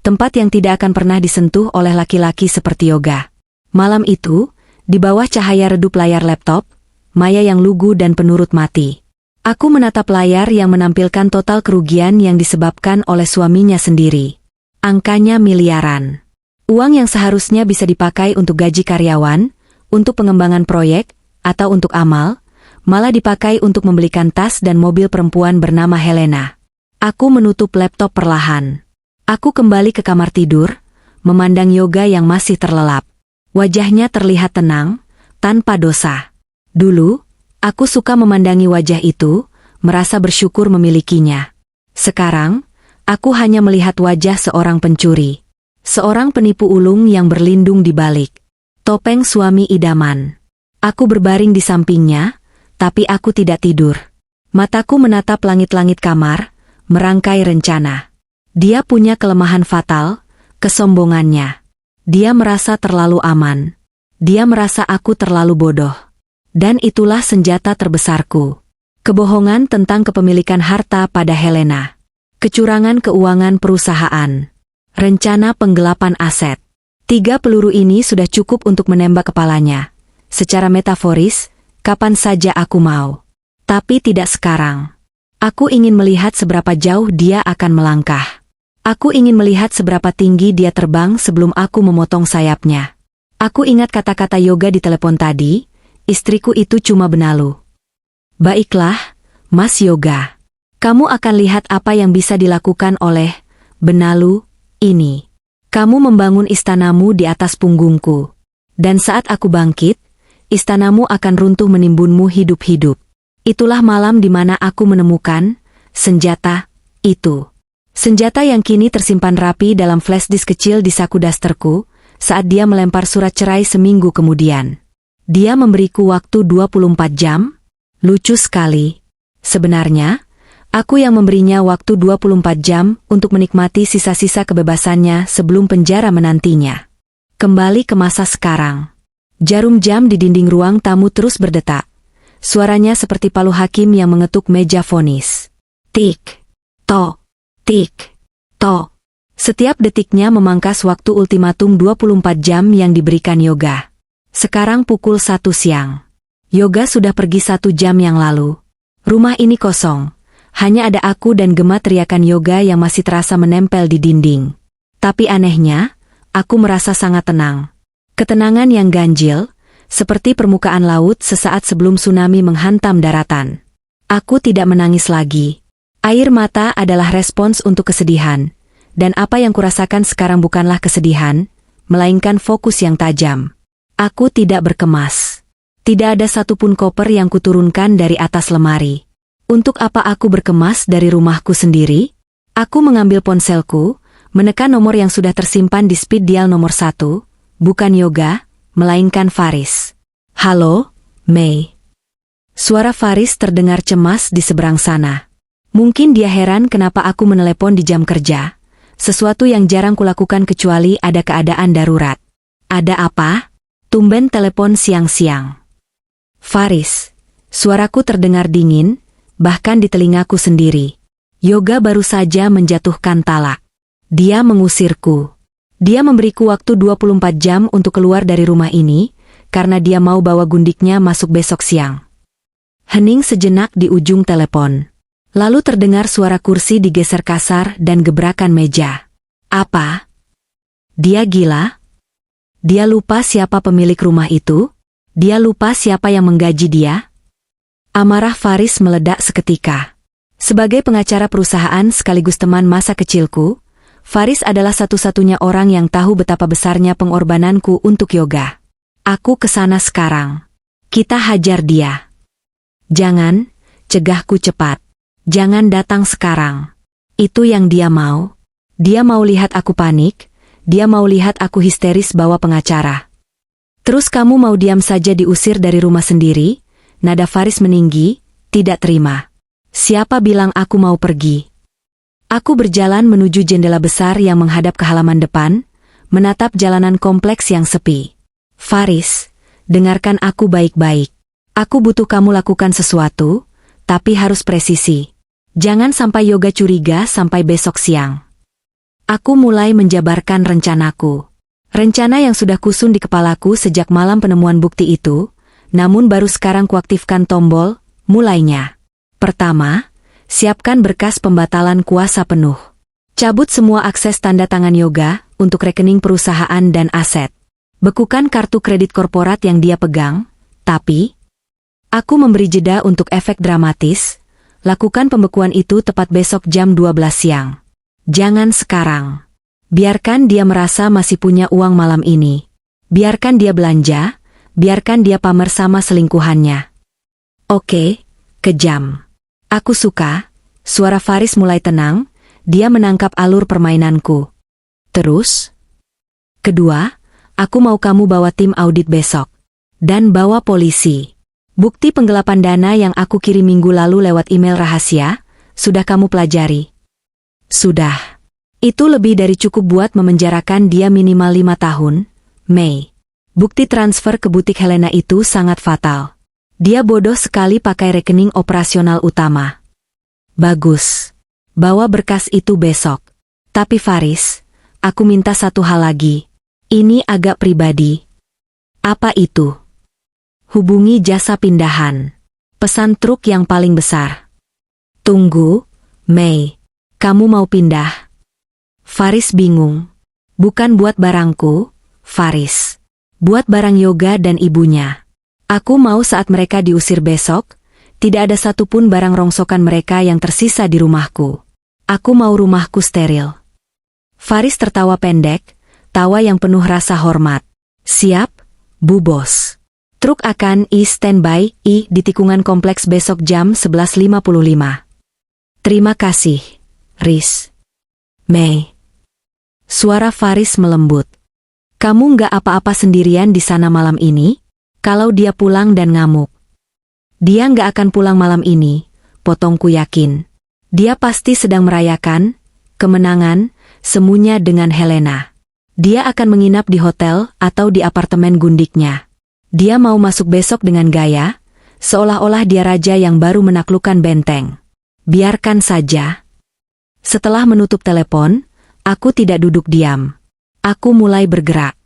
tempat yang tidak akan pernah disentuh oleh laki-laki seperti Yoga. Malam itu, di bawah cahaya redup layar laptop, Maya yang lugu dan penurut mati. Aku menatap layar yang menampilkan total kerugian yang disebabkan oleh suaminya sendiri. Angkanya miliaran. Uang yang seharusnya bisa dipakai untuk gaji karyawan, untuk pengembangan proyek, atau untuk amal, malah dipakai untuk membelikan tas dan mobil perempuan bernama Helena. Aku menutup laptop perlahan. Aku kembali ke kamar tidur, memandang Yoga yang masih terlelap. Wajahnya terlihat tenang, tanpa dosa. Dulu, aku suka memandangi wajah itu, merasa bersyukur memilikinya. Sekarang, aku hanya melihat wajah seorang pencuri. Seorang penipu ulung yang berlindung di balik topeng suami idaman. Aku berbaring di sampingnya, tapi aku tidak tidur. Mataku menatap langit-langit kamar, merangkai rencana. Dia punya kelemahan fatal, kesombongannya. Dia merasa terlalu aman. Dia merasa aku terlalu bodoh. Dan itulah senjata terbesarku. Kebohongan tentang kepemilikan harta pada Helena. Kecurangan keuangan perusahaan. Rencana penggelapan aset. 3 peluru ini sudah cukup untuk menembak kepalanya. Secara metaforis, kapan saja aku mau. Tapi tidak sekarang. Aku ingin melihat seberapa jauh dia akan melangkah. Aku ingin melihat seberapa tinggi dia terbang sebelum aku memotong sayapnya. Aku ingat kata-kata Yoga di telepon tadi, istriku itu cuma benalu. Baiklah, Mas Yoga. Kamu akan lihat apa yang bisa dilakukan oleh benalu ini. Kamu membangun istanamu di atas punggungku. Dan saat aku bangkit, istanamu akan runtuh menimbunmu hidup-hidup. Itulah malam di mana aku menemukan senjata itu. Senjata yang kini tersimpan rapi dalam flash disk kecil di saku dasterku saat dia melempar surat cerai seminggu kemudian. Dia memberiku waktu 24 jam? Lucu sekali. Sebenarnya, aku yang memberinya waktu 24 jam untuk menikmati sisa-sisa kebebasannya sebelum penjara menantinya. Kembali ke masa sekarang. Jarum jam di dinding ruang tamu terus berdetak. Suaranya seperti palu hakim yang mengetuk meja vonis. Tik, tok, tik, tok. Setiap detiknya memangkas waktu ultimatum 24 jam yang diberikan Yoga. Sekarang pukul 1 siang. Yoga sudah pergi 1 jam yang lalu. Rumah ini kosong. Hanya ada aku dan gema teriakan Yoga yang masih terasa menempel di dinding. Tapi anehnya, aku merasa sangat tenang. Ketenangan yang ganjil, seperti permukaan laut sesaat sebelum tsunami menghantam daratan. Aku tidak menangis lagi. Air mata adalah respons untuk kesedihan, dan apa yang kurasakan sekarang bukanlah kesedihan, melainkan fokus yang tajam. Aku tidak berkemas. Tidak ada satupun koper yang kuturunkan dari atas lemari. Untuk apa aku berkemas dari rumahku sendiri? Aku mengambil ponselku, menekan nomor yang sudah tersimpan di speed dial nomor 1, bukan Yoga, melainkan Faris. Halo, Mei. Suara Faris terdengar cemas di seberang sana. Mungkin dia heran kenapa aku menelepon di jam kerja, sesuatu yang jarang kulakukan kecuali ada keadaan darurat. Ada apa? Tumben telepon siang-siang. Faris. Suaraku terdengar dingin, bahkan di telingaku sendiri. Yoga baru saja menjatuhkan talak. Dia mengusirku. Dia memberiku waktu 24 jam untuk keluar dari rumah ini, karena dia mau bawa gundiknya masuk besok siang. Hening sejenak di ujung telepon. Lalu terdengar suara kursi digeser kasar dan gebrakan meja. Apa? Dia gila? Dia lupa siapa pemilik rumah itu? Dia lupa siapa yang menggaji dia? Amarah Faris meledak seketika. Sebagai pengacara perusahaan sekaligus teman masa kecilku, Faris adalah satu-satunya orang yang tahu betapa besarnya pengorbananku untuk Yoga. Aku kesana sekarang. Kita hajar dia. Jangan, cegahku cepat. Jangan datang sekarang. Itu yang dia mau. Dia mau lihat aku panik, dia mau lihat aku histeris bawa pengacara. Terus kamu mau diam saja diusir dari rumah sendiri? Nada Faris meninggi, tidak terima. Siapa bilang aku mau pergi? Aku berjalan menuju jendela besar yang menghadap ke halaman depan, menatap jalanan kompleks yang sepi. Faris, dengarkan aku baik-baik. Aku butuh kamu lakukan sesuatu, tapi harus presisi. Jangan sampai Yoga curiga sampai besok siang. Aku mulai menjabarkan rencanaku. Rencana yang sudah kusun di kepalaku sejak malam penemuan bukti itu, namun baru sekarang kuaktifkan tombol, mulainya. Pertama, siapkan berkas pembatalan kuasa penuh. Cabut semua akses tanda tangan Yoga untuk rekening perusahaan dan aset. Bekukan kartu kredit korporat yang dia pegang, tapi aku memberi jeda untuk efek dramatis. Lakukan pembekuan itu tepat besok jam 12 siang. Jangan sekarang. Biarkan dia merasa masih punya uang malam ini. Biarkan dia belanja, biarkan dia pamer sama selingkuhannya. Oke, kejam. Aku suka. Suara Faris mulai tenang, dia menangkap alur permainanku. Terus? Kedua, aku mau kamu bawa tim audit besok. Dan bawa polisi. Bukti penggelapan dana yang aku kirim minggu lalu lewat email rahasia, sudah kamu pelajari? Sudah. Itu lebih dari cukup buat memenjarakan dia minimal 5 tahun, Mei. Bukti transfer ke butik Helena itu sangat fatal. Dia bodoh sekali pakai rekening operasional utama. Bagus. Bawa berkas itu besok. Tapi Faris, aku minta satu hal lagi. Ini agak pribadi. Apa itu? Hubungi jasa pindahan. Pesan truk yang paling besar. Tunggu, Mei. Kamu mau pindah? Faris bingung. Bukan buat barangku, Faris. Buat barang Yoga dan ibunya. Aku mau saat mereka diusir besok, tidak ada satupun barang rongsokan mereka yang tersisa di rumahku. Aku mau rumahku steril. Faris tertawa pendek, tawa yang penuh rasa hormat. Siap, Bu Bos. Truk akan standby di tikungan kompleks besok jam 11.55. Terima kasih, Riz. Mei. Suara Faris melembut. Kamu nggak apa-apa sendirian di sana malam ini? Kalau dia pulang dan ngamuk. Dia nggak akan pulang malam ini, potongku yakin. Dia pasti sedang merayakan kemenangan semuanya dengan Helena. Dia akan menginap di hotel atau di apartemen gundiknya. Dia mau masuk besok dengan gaya, seolah-olah dia raja yang baru menaklukkan benteng. Biarkan saja. Setelah menutup telepon, aku tidak duduk diam. Aku mulai bergerak.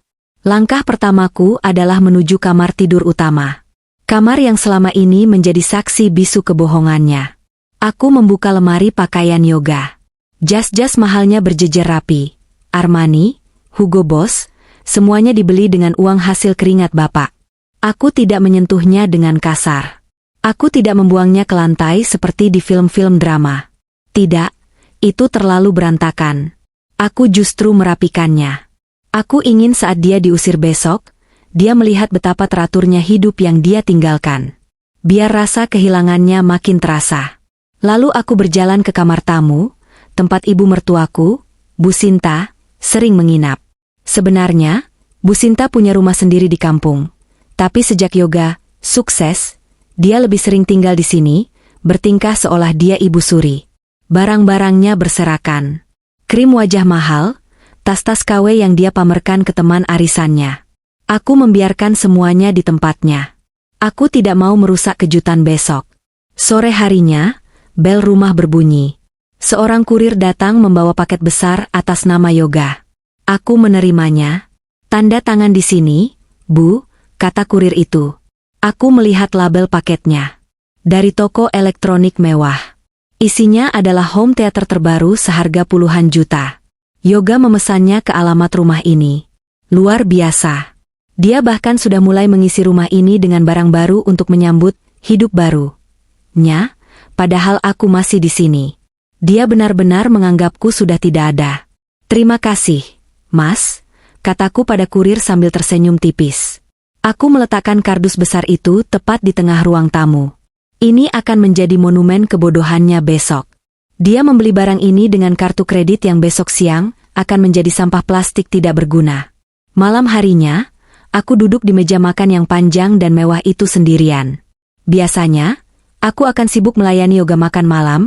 Langkah pertamaku adalah menuju kamar tidur utama. Kamar yang selama ini menjadi saksi bisu kebohongannya. Aku membuka lemari pakaian Yoga. Jas-jas mahalnya berjejer rapi. Armani, Hugo Boss, semuanya dibeli dengan uang hasil keringat bapak. Aku tidak menyentuhnya dengan kasar. Aku tidak membuangnya ke lantai seperti di film-film drama. Tidak, itu terlalu berantakan. Aku justru merapikannya. Aku ingin saat dia diusir besok, dia melihat betapa teraturnya hidup yang dia tinggalkan. Biar rasa kehilangannya makin terasa. Lalu aku berjalan ke kamar tamu, tempat ibu mertuaku, Bu Sinta, sering menginap. Sebenarnya, Bu Sinta punya rumah sendiri di kampung. Tapi sejak Yoga sukses, dia lebih sering tinggal di sini, bertingkah seolah dia ibu suri. Barang-barangnya berserakan. Krim wajah mahal, tas-tas KW yang dia pamerkan ke teman arisannya. Aku membiarkan semuanya di tempatnya. Aku tidak mau merusak kejutan besok. Sore harinya, bel rumah berbunyi. Seorang kurir datang membawa paket besar atas nama Yoga. Aku menerimanya. Tanda tangan di sini, Bu, kata kurir itu. Aku melihat label paketnya. Dari toko elektronik mewah. Isinya adalah home theater terbaru seharga puluhan juta. Yoga memesannya ke alamat rumah ini. Luar biasa. Dia bahkan sudah mulai mengisi rumah ini dengan barang baru untuk menyambut hidup baru. Padahal aku masih di sini. Dia benar-benar menganggapku sudah tidak ada. Terima kasih, Mas, kataku pada kurir sambil tersenyum tipis. Aku meletakkan kardus besar itu tepat di tengah ruang tamu. Ini akan menjadi monumen kebodohannya besok. Dia membeli barang ini dengan kartu kredit yang besok siang akan menjadi sampah plastik tidak berguna. Malam harinya, aku duduk di meja makan yang panjang dan mewah itu sendirian. Biasanya, aku akan sibuk melayani Yoga makan malam,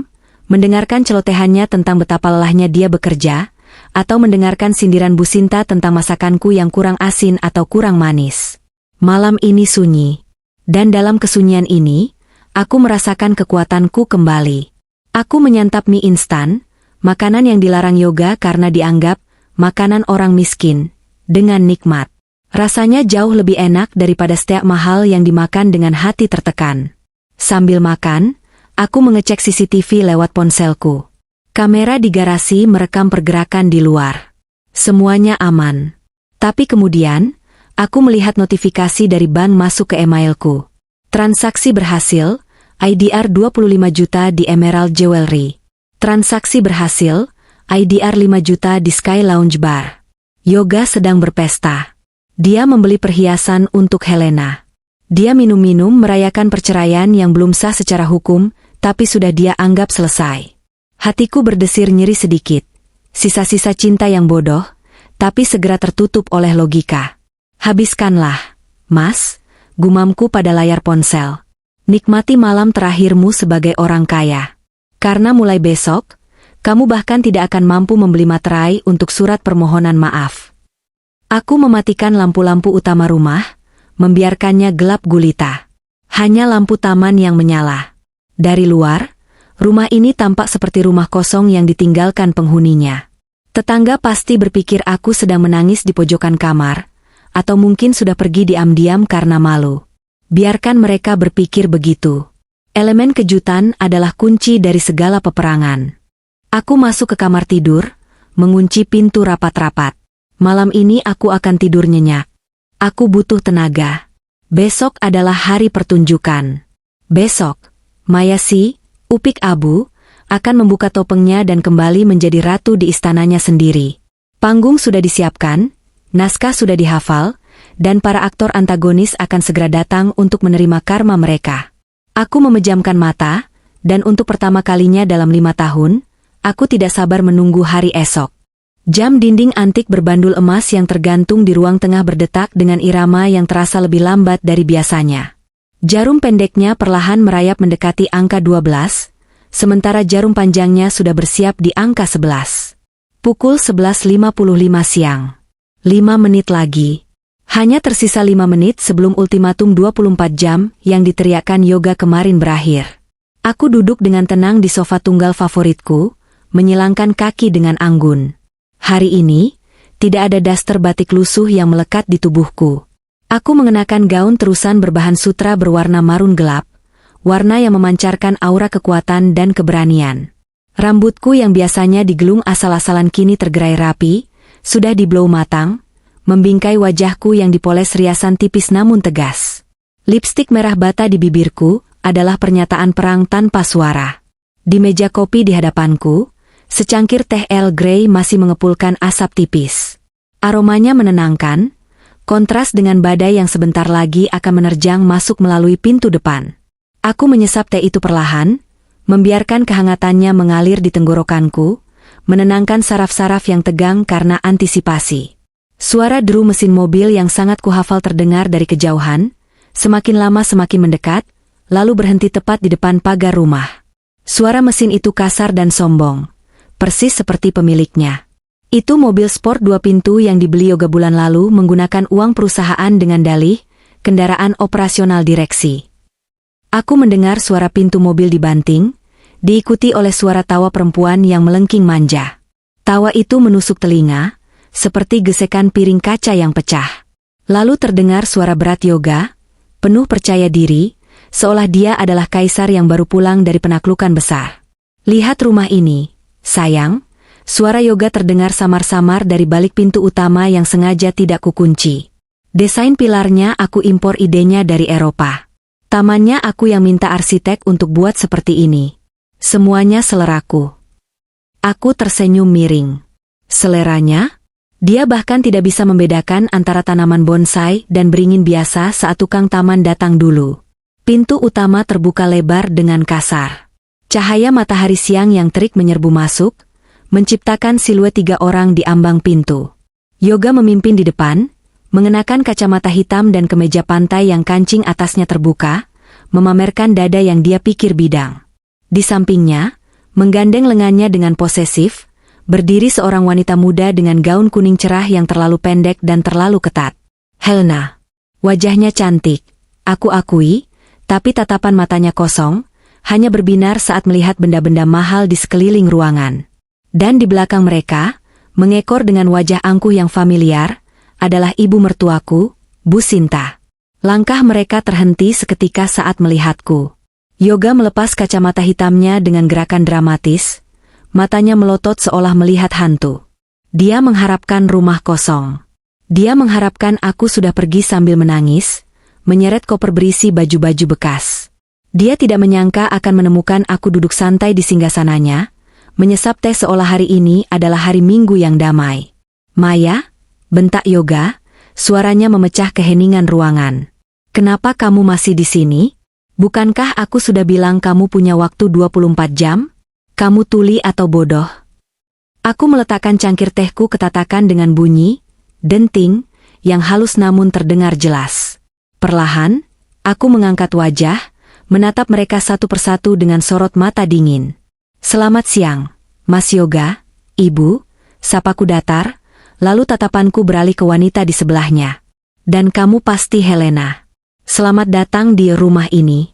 mendengarkan celotehannya tentang betapa lelahnya dia bekerja, atau mendengarkan sindiran Bu Sinta tentang masakanku yang kurang asin atau kurang manis. Malam ini sunyi. Dan dalam kesunyian ini, aku merasakan kekuatanku kembali. Aku menyantap mie instan, makanan yang dilarang Yoga karena dianggap makanan orang miskin, dengan nikmat. Rasanya jauh lebih enak daripada steak mahal yang dimakan dengan hati tertekan. Sambil makan, aku mengecek CCTV lewat ponselku. Kamera di garasi merekam pergerakan di luar. Semuanya aman. Tapi kemudian, aku melihat notifikasi dari bank masuk ke emailku. Transaksi berhasil, IDR 25 juta di Emerald Jewelry. Transaksi berhasil, IDR 5 juta di Sky Lounge Bar. Yoga sedang berpesta. Dia membeli perhiasan untuk Helena. Dia minum-minum merayakan perceraian yang belum sah secara hukum, tapi sudah dia anggap selesai. Hatiku berdesir nyeri sedikit. Sisa-sisa cinta yang bodoh, tapi segera tertutup oleh logika. Habiskanlah, Mas, gumamku pada layar ponsel. Nikmati malam terakhirmu sebagai orang kaya. Karena mulai besok, kamu bahkan tidak akan mampu membeli materai untuk surat permohonan maaf. Aku mematikan lampu-lampu utama rumah, membiarkannya gelap gulita. Hanya lampu taman yang menyala. Dari luar, rumah ini tampak seperti rumah kosong yang ditinggalkan penghuninya. Tetangga pasti berpikir aku sedang menangis di pojokan kamar, atau mungkin sudah pergi diam-diam karena malu. Biarkan mereka berpikir begitu. Elemen kejutan adalah kunci dari segala peperangan. Aku masuk ke kamar tidur, mengunci pintu rapat-rapat. Malam ini aku akan tidur nyenyak. Aku butuh tenaga. Besok adalah hari pertunjukan. Besok, Mayasi, Upik Abu, akan membuka topengnya dan kembali menjadi ratu di istananya sendiri. Panggung sudah disiapkan, naskah sudah dihafal, dan para aktor antagonis akan segera datang untuk menerima karma mereka. Aku memejamkan mata, dan untuk pertama kalinya dalam 5 tahun, aku tidak sabar menunggu hari esok. Jam dinding antik berbandul emas yang tergantung di ruang tengah berdetak dengan irama yang terasa lebih lambat dari biasanya. Jarum pendeknya perlahan merayap mendekati angka 12, sementara jarum panjangnya sudah bersiap di angka 11. Pukul 11.55 siang. 5 menit lagi. Hanya tersisa 5 menit sebelum ultimatum 24 jam yang diteriakkan Yoga kemarin berakhir. Aku duduk dengan tenang di sofa tunggal favoritku, menyilangkan kaki dengan anggun. Hari ini, tidak ada daster batik lusuh yang melekat di tubuhku. Aku mengenakan gaun terusan berbahan sutra berwarna marun gelap, warna yang memancarkan aura kekuatan dan keberanian. Rambutku yang biasanya digelung asal-asalan kini tergerai rapi, sudah di-blow matang, membingkai wajahku yang dipoles riasan tipis namun tegas. Lipstik merah bata di bibirku adalah pernyataan perang tanpa suara. Di meja kopi di hadapanku, secangkir teh Earl Grey masih mengepulkan asap tipis. Aromanya menenangkan, kontras dengan badai yang sebentar lagi akan menerjang masuk melalui pintu depan. Aku menyesap teh itu perlahan, membiarkan kehangatannya mengalir di tenggorokanku, menenangkan saraf-saraf yang tegang karena antisipasi. Suara deru mesin mobil yang sangat kuhafal terdengar dari kejauhan, semakin lama semakin mendekat, lalu berhenti tepat di depan pagar rumah. Suara mesin itu kasar dan sombong, persis seperti pemiliknya. Itu mobil sport 2 pintu yang dibeli Yoga bulan lalu menggunakan uang perusahaan dengan dalih, kendaraan operasional direksi. Aku mendengar suara pintu mobil dibanting, diikuti oleh suara tawa perempuan yang melengking manja. Tawa itu menusuk telinga, seperti gesekan piring kaca yang pecah. Lalu terdengar suara berat Yoga, penuh percaya diri, seolah dia adalah kaisar yang baru pulang dari penaklukan besar. Lihat rumah ini, sayang, suara Yoga terdengar samar-samar dari balik pintu utama yang sengaja tidak kukunci. Desain pilarnya aku impor idenya dari Eropa. Tamannya aku yang minta arsitek untuk buat seperti ini. Semuanya seleraku. Aku tersenyum miring. Seleranya? Dia bahkan tidak bisa membedakan antara tanaman bonsai dan beringin biasa saat tukang taman datang dulu. Pintu utama terbuka lebar dengan kasar. Cahaya matahari siang yang terik menyerbu masuk, menciptakan siluet 3 orang di ambang pintu. Yoga memimpin di depan, mengenakan kacamata hitam dan kemeja pantai yang kancing atasnya terbuka, memamerkan dada yang dia pikir bidang. Di sampingnya, menggandeng lengannya dengan posesif, berdiri seorang wanita muda dengan gaun kuning cerah yang terlalu pendek dan terlalu ketat. Helena. Wajahnya cantik, aku akui, tapi tatapan matanya kosong, hanya berbinar saat melihat benda-benda mahal di sekeliling ruangan. Dan di belakang mereka, mengekor dengan wajah angkuh yang familiar, adalah ibu mertuaku, Bu Sinta. Langkah mereka terhenti seketika saat melihatku. Yoga melepas kacamata hitamnya dengan gerakan dramatis, matanya melotot seolah melihat hantu. Dia mengharapkan rumah kosong. Dia mengharapkan aku sudah pergi sambil menangis, menyeret koper berisi baju-baju bekas. Dia tidak menyangka akan menemukan aku duduk santai di singgasananya, menyesap teh seolah hari ini adalah hari Minggu yang damai. Maya, bentak Yoga, suaranya memecah keheningan ruangan. Kenapa kamu masih di sini? Bukankah aku sudah bilang kamu punya waktu 24 jam? Kamu tuli atau bodoh? Aku meletakkan cangkir tehku ke tatakan dengan bunyi, denting, yang halus namun terdengar jelas. Perlahan, aku mengangkat wajah, menatap mereka satu persatu dengan sorot mata dingin. Selamat siang, Mas Yoga, Ibu, sapaku datar, lalu tatapanku beralih ke wanita di sebelahnya. Dan kamu pasti Helena. Selamat datang di rumah ini.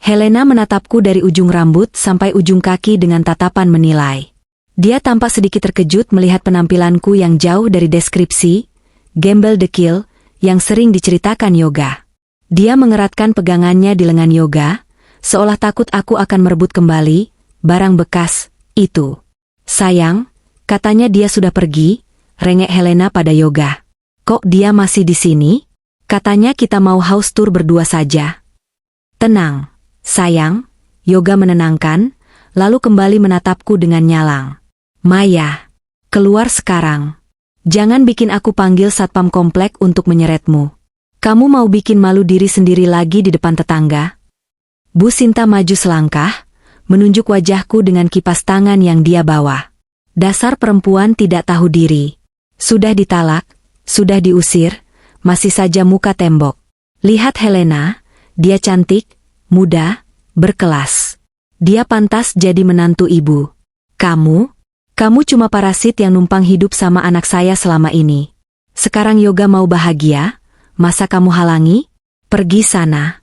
Helena menatapku dari ujung rambut sampai ujung kaki dengan tatapan menilai. Dia tampak sedikit terkejut melihat penampilanku yang jauh dari deskripsi, gembel dekil, yang sering diceritakan Yoga. Dia mengeratkan pegangannya di lengan Yoga, seolah takut aku akan merebut kembali barang bekas itu. Sayang, katanya dia sudah pergi, rengek Helena pada Yoga. Kok dia masih di sini? Katanya kita mau house tour berdua saja. Tenang, sayang, Yoga menenangkan, lalu kembali menatapku dengan nyalang. Maya, keluar sekarang. Jangan bikin aku panggil satpam komplek untuk menyeretmu. Kamu mau bikin malu diri sendiri lagi di depan tetangga? Bu Sinta maju selangkah, menunjuk wajahku dengan kipas tangan yang dia bawa. Dasar perempuan tidak tahu diri. Sudah ditalak, sudah diusir, masih saja muka tembok. Lihat Helena, dia cantik, muda, berkelas. Dia pantas jadi menantu ibu. Kamu cuma parasit yang numpang hidup sama anak saya selama ini. Sekarang Yoga mau bahagia, masa kamu halangi? Pergi sana.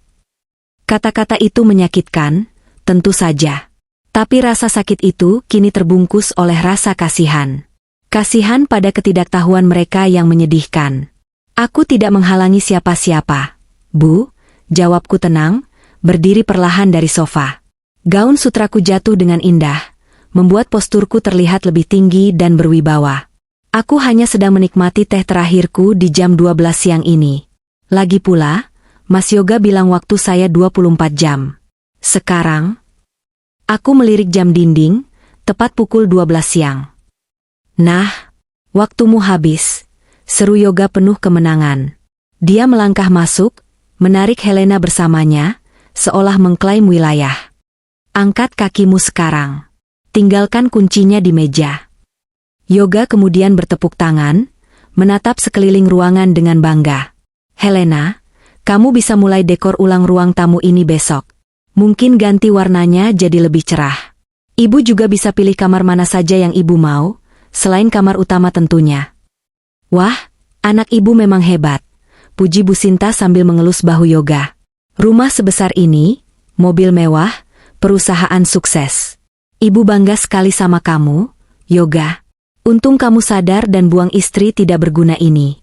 Kata-kata itu menyakitkan, tentu saja. Tapi rasa sakit itu kini terbungkus oleh rasa kasihan. Kasihan pada ketidaktahuan mereka yang menyedihkan. Aku tidak menghalangi siapa-siapa. Bu, jawabku tenang, berdiri perlahan dari sofa. Gaun sutraku jatuh dengan indah, membuat posturku terlihat lebih tinggi dan berwibawa. Aku hanya sedang menikmati teh terakhirku di jam 12 siang ini. Lagi pula, Mas Yoga bilang waktu saya 24 jam. Sekarang, aku melirik jam dinding, tepat pukul 12 siang. Nah, waktumu habis, seru Yoga penuh kemenangan. Dia melangkah masuk, menarik Helena bersamanya, seolah mengklaim wilayah. Angkat kakimu sekarang. Tinggalkan kuncinya di meja. Yoga kemudian bertepuk tangan, menatap sekeliling ruangan dengan bangga. Helena, kamu bisa mulai dekor ulang ruang tamu ini besok. Mungkin ganti warnanya jadi lebih cerah. Ibu juga bisa pilih kamar mana saja yang ibu mau, selain kamar utama tentunya. Wah, anak ibu memang hebat, puji Bu Sinta sambil mengelus bahu Yoga. Rumah sebesar ini, mobil mewah, perusahaan sukses. Ibu bangga sekali sama kamu, Yoga. Untung kamu sadar dan buang istri tidak berguna ini.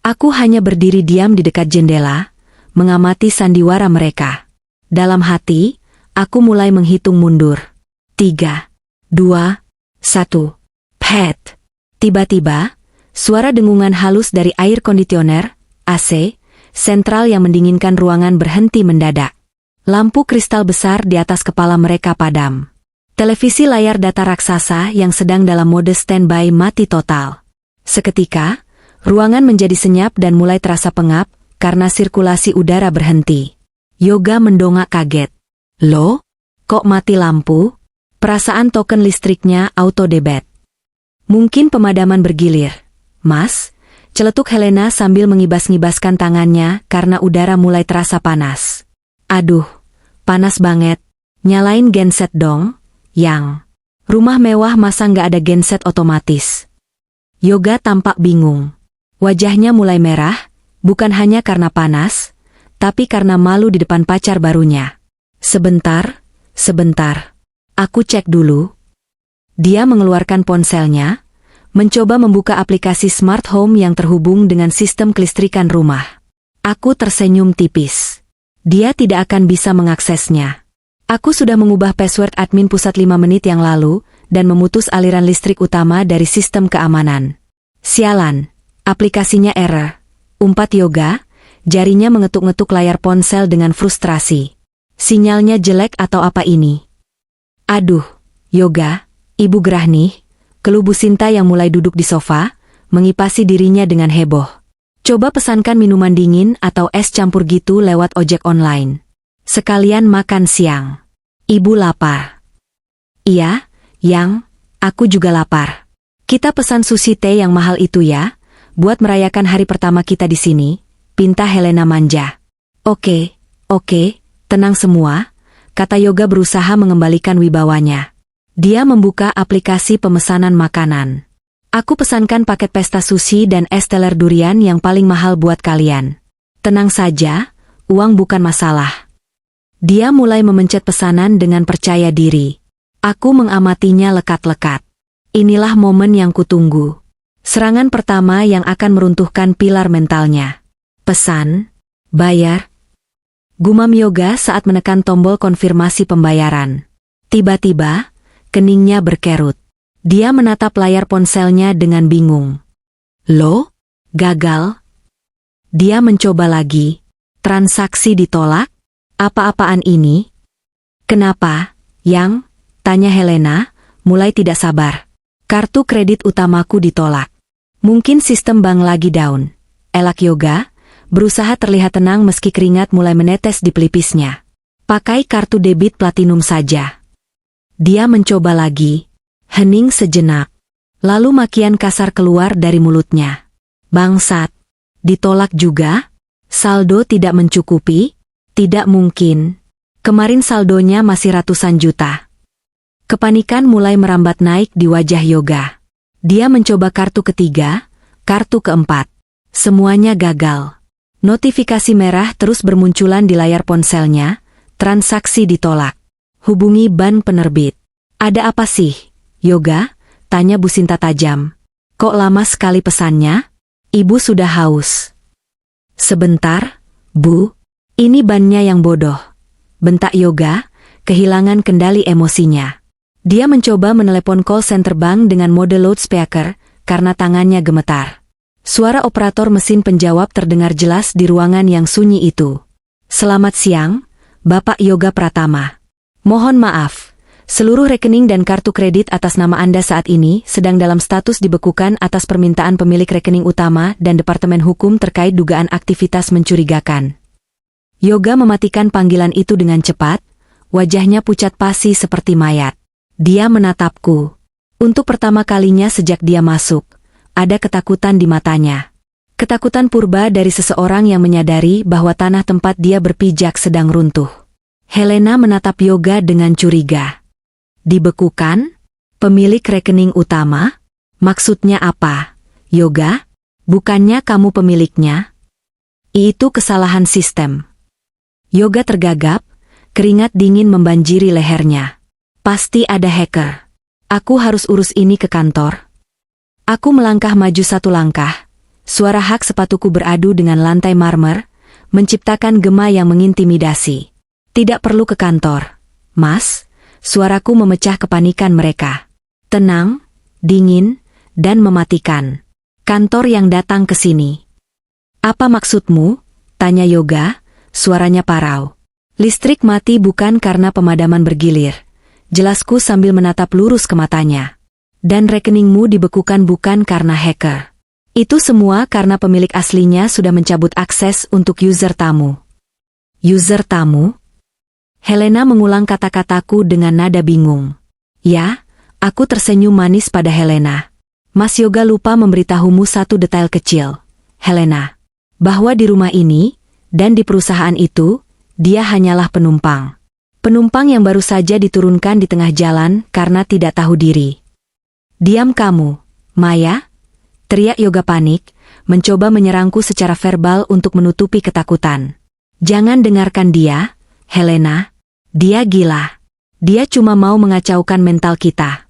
Aku hanya berdiri diam di dekat jendela, mengamati sandiwara mereka. Dalam hati, aku mulai menghitung mundur. 3, 2, 1. Pet. Tiba-tiba, suara dengungan halus dari air kondisioner, AC, sentral yang mendinginkan ruangan berhenti mendadak. Lampu kristal besar di atas kepala mereka padam. Televisi layar data raksasa yang sedang dalam mode standby mati total. Seketika, ruangan menjadi senyap dan mulai terasa pengap karena sirkulasi udara berhenti. Yoga mendongak kaget. Loh, kok mati lampu? Perasaan token listriknya auto-debit. Mungkin pemadaman bergilir. Mas, celetuk Helena sambil mengibas-ngibaskan tangannya karena udara mulai terasa panas. Aduh, panas banget. Nyalain genset dong, Yang. Rumah mewah masa nggak ada genset otomatis? Yoga tampak bingung. Wajahnya mulai merah, bukan hanya karena panas, tapi karena malu di depan pacar barunya. Sebentar. Aku cek dulu. Dia mengeluarkan ponselnya, mencoba membuka aplikasi smart home yang terhubung dengan sistem kelistrikan rumah. Aku tersenyum tipis. Dia tidak akan bisa mengaksesnya. Aku sudah mengubah password admin pusat 5 menit yang lalu, dan memutus aliran listrik utama dari sistem keamanan. Sialan, aplikasinya error. Umpat Yoga, jarinya mengetuk-ngetuk layar ponsel dengan frustrasi. Sinyalnya jelek atau apa ini? Aduh, Yoga, Ibu gerah nih, keluh Bu Sinta yang mulai duduk di sofa, mengipasi dirinya dengan heboh. Coba pesankan minuman dingin atau es campur gitu lewat ojek online. Sekalian makan siang. Ibu lapar. Iya, Yang, aku juga lapar. Kita pesan sushi teh yang mahal itu ya, buat merayakan hari pertama kita di sini, pinta Helena manja. Oke, tenang semua, kata Yoga berusaha mengembalikan wibawanya. Dia membuka aplikasi pemesanan makanan. Aku pesankan paket pesta sushi dan es teler durian yang paling mahal buat kalian. Tenang saja, uang bukan masalah. Dia mulai memencet pesanan dengan percaya diri. Aku mengamatinya lekat-lekat. Inilah momen yang kutunggu. Serangan pertama yang akan meruntuhkan pilar mentalnya. Pesan, bayar. Gumam Yoga saat menekan tombol konfirmasi pembayaran. Tiba-tiba, keningnya berkerut. Dia menatap layar ponselnya dengan bingung. Loh, Gagal. Dia mencoba lagi. Transaksi ditolak? Apa-apaan ini? Kenapa, Yang? Tanya Helena, mulai tidak sabar. Kartu kredit utamaku ditolak. Mungkin sistem bank lagi down. Elak Yoga, berusaha terlihat tenang meski keringat mulai menetes di pelipisnya. Pakai kartu debit platinum saja. Dia mencoba lagi. Hening sejenak. Lalu makian kasar keluar dari mulutnya. Bangsat. Ditolak juga? Saldo tidak mencukupi? Tidak mungkin. Kemarin saldonya masih ratusan juta. Kepanikan mulai merambat naik di wajah Yoga. Dia mencoba kartu ketiga, kartu keempat. Semuanya gagal. Notifikasi merah terus bermunculan di layar ponselnya. Transaksi ditolak. Hubungi bank penerbit. Ada apa sih, Yoga? Tanya Bu Sinta tajam. Kok lama sekali pesannya? Ibu sudah haus. Sebentar, Bu. Ini bannya yang bodoh. Bentak Yoga, kehilangan kendali emosinya. Dia mencoba menelepon call center bank dengan mode loudspeaker, karena tangannya gemetar. Suara operator mesin penjawab terdengar jelas di ruangan yang sunyi itu. Selamat siang, Bapak Yoga Pratama. Mohon maaf, seluruh rekening dan kartu kredit atas nama Anda saat ini sedang dalam status dibekukan atas permintaan pemilik rekening utama dan Departemen Hukum terkait dugaan aktivitas mencurigakan. Yoga mematikan panggilan itu dengan cepat, wajahnya pucat pasi seperti mayat. Dia menatapku. Untuk pertama kalinya sejak dia masuk, ada ketakutan di matanya. Ketakutan purba dari seseorang yang menyadari bahwa tanah tempat dia berpijak sedang runtuh. Helena menatap Yoga dengan curiga. Dibekukan? Pemilik rekening utama? Maksudnya apa, Yoga? Bukannya kamu pemiliknya? Itu kesalahan sistem. Yoga tergagap, keringat dingin membanjiri lehernya. Pasti ada hacker. Aku harus urus ini ke kantor. Aku melangkah maju satu langkah. Suara hak sepatuku beradu dengan lantai marmer, menciptakan gema yang mengintimidasi. Tidak perlu ke kantor, Mas. Suaraku memecah kepanikan mereka. Tenang, dingin, dan mematikan. Kantor yang datang ke sini. Apa maksudmu? Tanya Yoga, suaranya parau. Listrik mati bukan karena pemadaman bergilir. Jelasku sambil menatap lurus ke matanya. Dan rekeningmu dibekukan bukan karena hacker. Itu semua karena pemilik aslinya sudah mencabut akses untuk user tamu. User tamu? Helena mengulang kata-kataku dengan nada bingung. Ya, aku tersenyum manis pada Helena. Mas Yoga lupa memberitahumu satu detail kecil, Helena. Bahwa di rumah ini, dan di perusahaan itu, dia hanyalah penumpang. Penumpang yang baru saja diturunkan di tengah jalan karena tidak tahu diri. Diam kamu, Maya, teriak Yoga panik, mencoba menyerangku secara verbal untuk menutupi ketakutan. Jangan dengarkan dia, Helena. Dia gila. Dia cuma mau mengacaukan mental kita.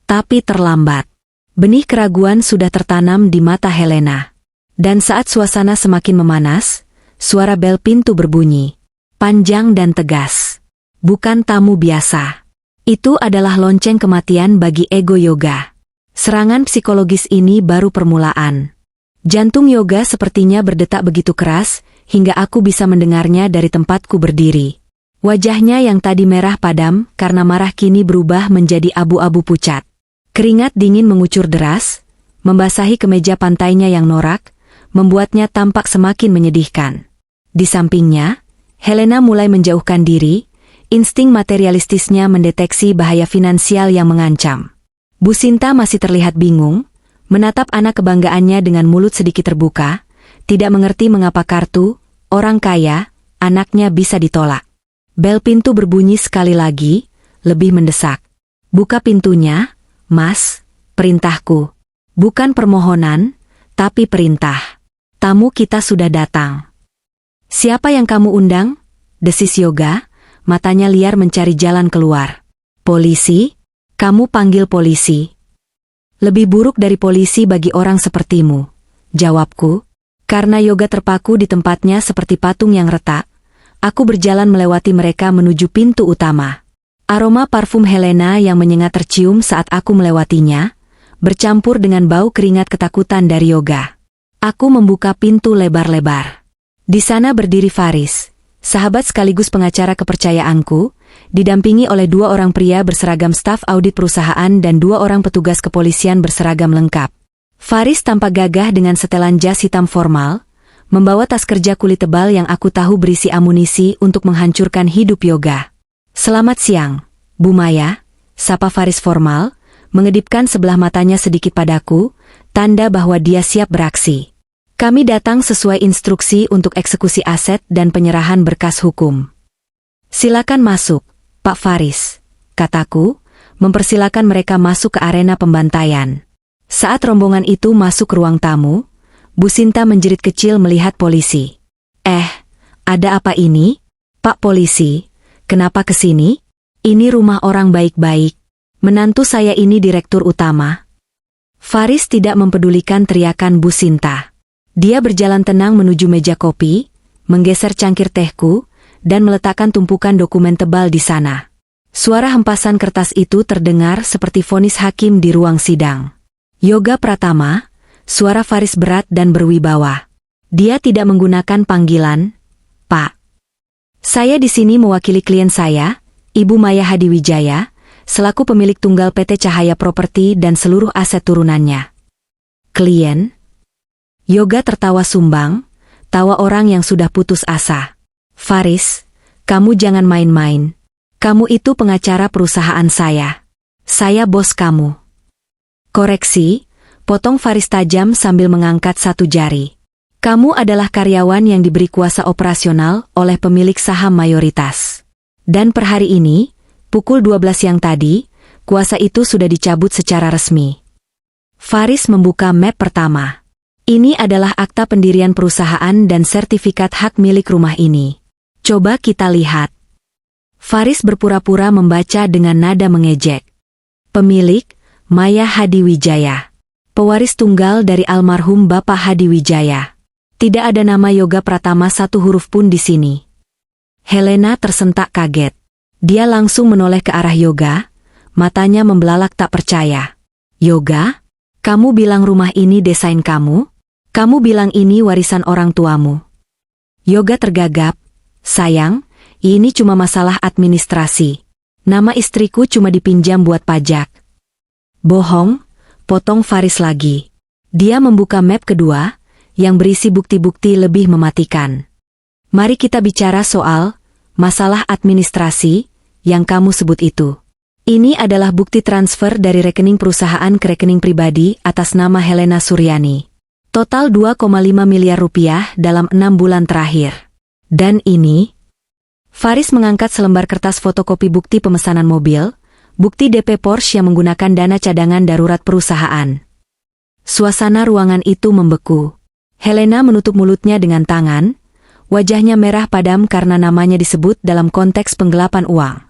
Tapi terlambat. Benih keraguan sudah tertanam di mata Helena. Dan saat suasana semakin memanas, suara bel pintu berbunyi. Panjang dan tegas. Bukan tamu biasa. Itu adalah lonceng kematian bagi ego Yoga. Serangan psikologis ini baru permulaan. Jantung Yoga sepertinya berdetak begitu keras, hingga aku bisa mendengarnya dari tempatku berdiri. Wajahnya yang tadi merah padam karena marah kini berubah menjadi abu-abu pucat. Keringat dingin mengucur deras, membasahi kemeja pantainya yang norak, membuatnya tampak semakin menyedihkan. Di sampingnya, Helena mulai menjauhkan diri. Insting materialistisnya mendeteksi bahaya finansial yang mengancam. Bu Sinta masih terlihat bingung, menatap anak kebanggaannya dengan mulut sedikit terbuka, tidak mengerti mengapa kartu, orang kaya, anaknya bisa ditolak. Bel pintu berbunyi sekali lagi, lebih mendesak. Buka pintunya, Mas, perintahku. Bukan permohonan, tapi perintah. Tamu kita sudah datang. Siapa yang kamu undang? Desis Yoga. Matanya liar mencari jalan keluar. Polisi? Kamu panggil polisi. Lebih buruk dari polisi bagi orang sepertimu, jawabku. Karena Yoga terpaku di tempatnya seperti patung yang retak, aku berjalan melewati mereka menuju pintu utama. Aroma parfum Helena yang menyengat tercium saat aku melewatinya, bercampur dengan bau keringat ketakutan dari Yoga. Aku membuka pintu lebar-lebar. Di sana berdiri Faris, sahabat sekaligus pengacara kepercayaanku, didampingi oleh 2 orang pria berseragam staf audit perusahaan dan 2 orang petugas kepolisian berseragam lengkap. Faris tampak gagah dengan setelan jas hitam formal, membawa tas kerja kulit tebal yang aku tahu berisi amunisi untuk menghancurkan hidup Yoga. "Selamat siang, Bu Maya," sapa Faris formal, mengedipkan sebelah matanya sedikit padaku, tanda bahwa dia siap beraksi. "Kami datang sesuai instruksi untuk eksekusi aset dan penyerahan berkas hukum." "Silakan masuk, Pak Faris," kataku, mempersilakan mereka masuk ke arena pembantaian. Saat rombongan itu masuk ke ruang tamu, Bu Sinta menjerit kecil melihat polisi. Ada apa ini? Pak Polisi, kenapa kesini? Ini rumah orang baik-baik. Menantu saya ini direktur utama." Faris tidak mempedulikan teriakan Bu Sinta. Dia berjalan tenang menuju meja kopi, menggeser cangkir tehku, dan meletakkan tumpukan dokumen tebal di sana. Suara hempasan kertas itu terdengar seperti vonis hakim di ruang sidang. "Yoga Pratama," suara Faris berat dan berwibawa. Dia tidak menggunakan panggilan Pak. "Saya di sini mewakili klien saya, Ibu Maya Hadiwijaya, selaku pemilik tunggal PT Cahaya Properti dan seluruh aset turunannya." "Klien?" Yoga tertawa sumbang, tawa orang yang sudah putus asa. "Faris, kamu jangan main-main. Kamu itu pengacara perusahaan saya. Saya bos kamu." "Koreksi," potong Faris tajam sambil mengangkat satu jari. "Kamu adalah karyawan yang diberi kuasa operasional oleh pemilik saham mayoritas. Dan per hari ini, pukul 12 siang tadi, kuasa itu sudah dicabut secara resmi." Faris membuka map pertama. "Ini adalah akta pendirian perusahaan dan sertifikat hak milik rumah ini. Coba kita lihat." Faris berpura-pura membaca dengan nada mengejek. "Pemilik, Maya Hadiwijaya. Pewaris tunggal dari almarhum Bapak Hadiwijaya. Tidak ada nama Yoga Pratama satu huruf pun di sini." Helena tersentak kaget. Dia langsung menoleh ke arah Yoga, matanya membelalak tak percaya. "Yoga? Kamu bilang rumah ini desain kamu? Kamu bilang ini warisan orang tuamu?" Yoga tergagap. "Sayang, ini cuma masalah administrasi. Nama istriku cuma dipinjam buat pajak." "Bohong," potong Faris lagi. Dia membuka map kedua, yang berisi bukti-bukti lebih mematikan. "Mari kita bicara soal masalah administrasi yang kamu sebut itu. Ini adalah bukti transfer dari rekening perusahaan ke rekening pribadi atas nama Helena Suryani. Total 2,5 miliar rupiah dalam 6 bulan terakhir. Dan ini..." Faris mengangkat selembar kertas fotokopi bukti pemesanan mobil, bukti DP Porsche yang menggunakan dana cadangan darurat perusahaan. Suasana ruangan itu membeku. Helena menutup mulutnya dengan tangan, wajahnya merah padam karena namanya disebut dalam konteks penggelapan uang.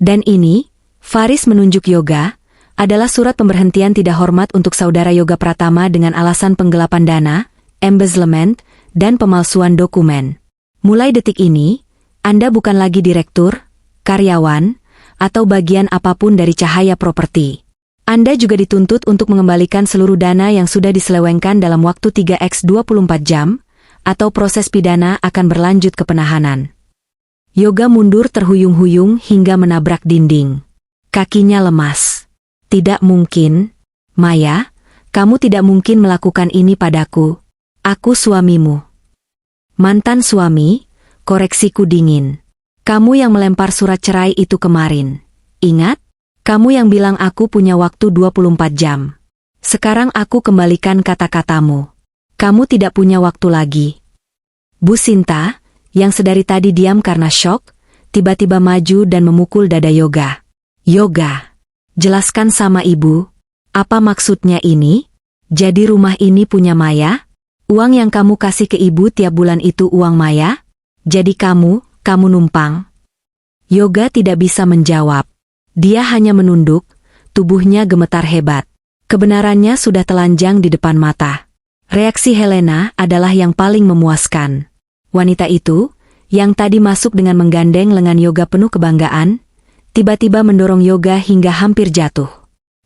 "Dan ini," Faris menunjuk Yoga, "adalah surat pemberhentian tidak hormat untuk saudara Yoga Pratama dengan alasan penggelapan dana, embezzlement, dan pemalsuan dokumen. Mulai detik ini, Anda bukan lagi direktur, karyawan, atau bagian apapun dari Cahaya Properti. Anda juga dituntut untuk mengembalikan seluruh dana yang sudah diselewengkan dalam waktu 3x24 jam, atau proses pidana akan berlanjut ke penahanan." Yoga mundur terhuyung-huyung hingga menabrak dinding. Kakinya lemas. "Tidak mungkin, Maya, kamu tidak mungkin melakukan ini padaku. Aku suamimu." "Mantan suami," koreksiku dingin. "Kamu yang melempar surat cerai itu kemarin. Ingat? Kamu yang bilang aku punya waktu 24 jam. Sekarang aku kembalikan kata-katamu. Kamu tidak punya waktu lagi." Bu Sinta, yang sedari tadi diam karena syok, tiba-tiba maju dan memukul dada Yoga. "Yoga, jelaskan sama ibu, apa maksudnya ini? Jadi rumah ini punya Maya? Uang yang kamu kasih ke ibu tiap bulan itu uang Maya? Jadi kamu numpang?" Yoga tidak bisa menjawab. Dia hanya menunduk, tubuhnya gemetar hebat. Kebenarannya sudah telanjang di depan mata. Reaksi Helena adalah yang paling memuaskan. Wanita itu, yang tadi masuk dengan menggandeng lengan Yoga penuh kebanggaan, tiba-tiba mendorong Yoga hingga hampir jatuh.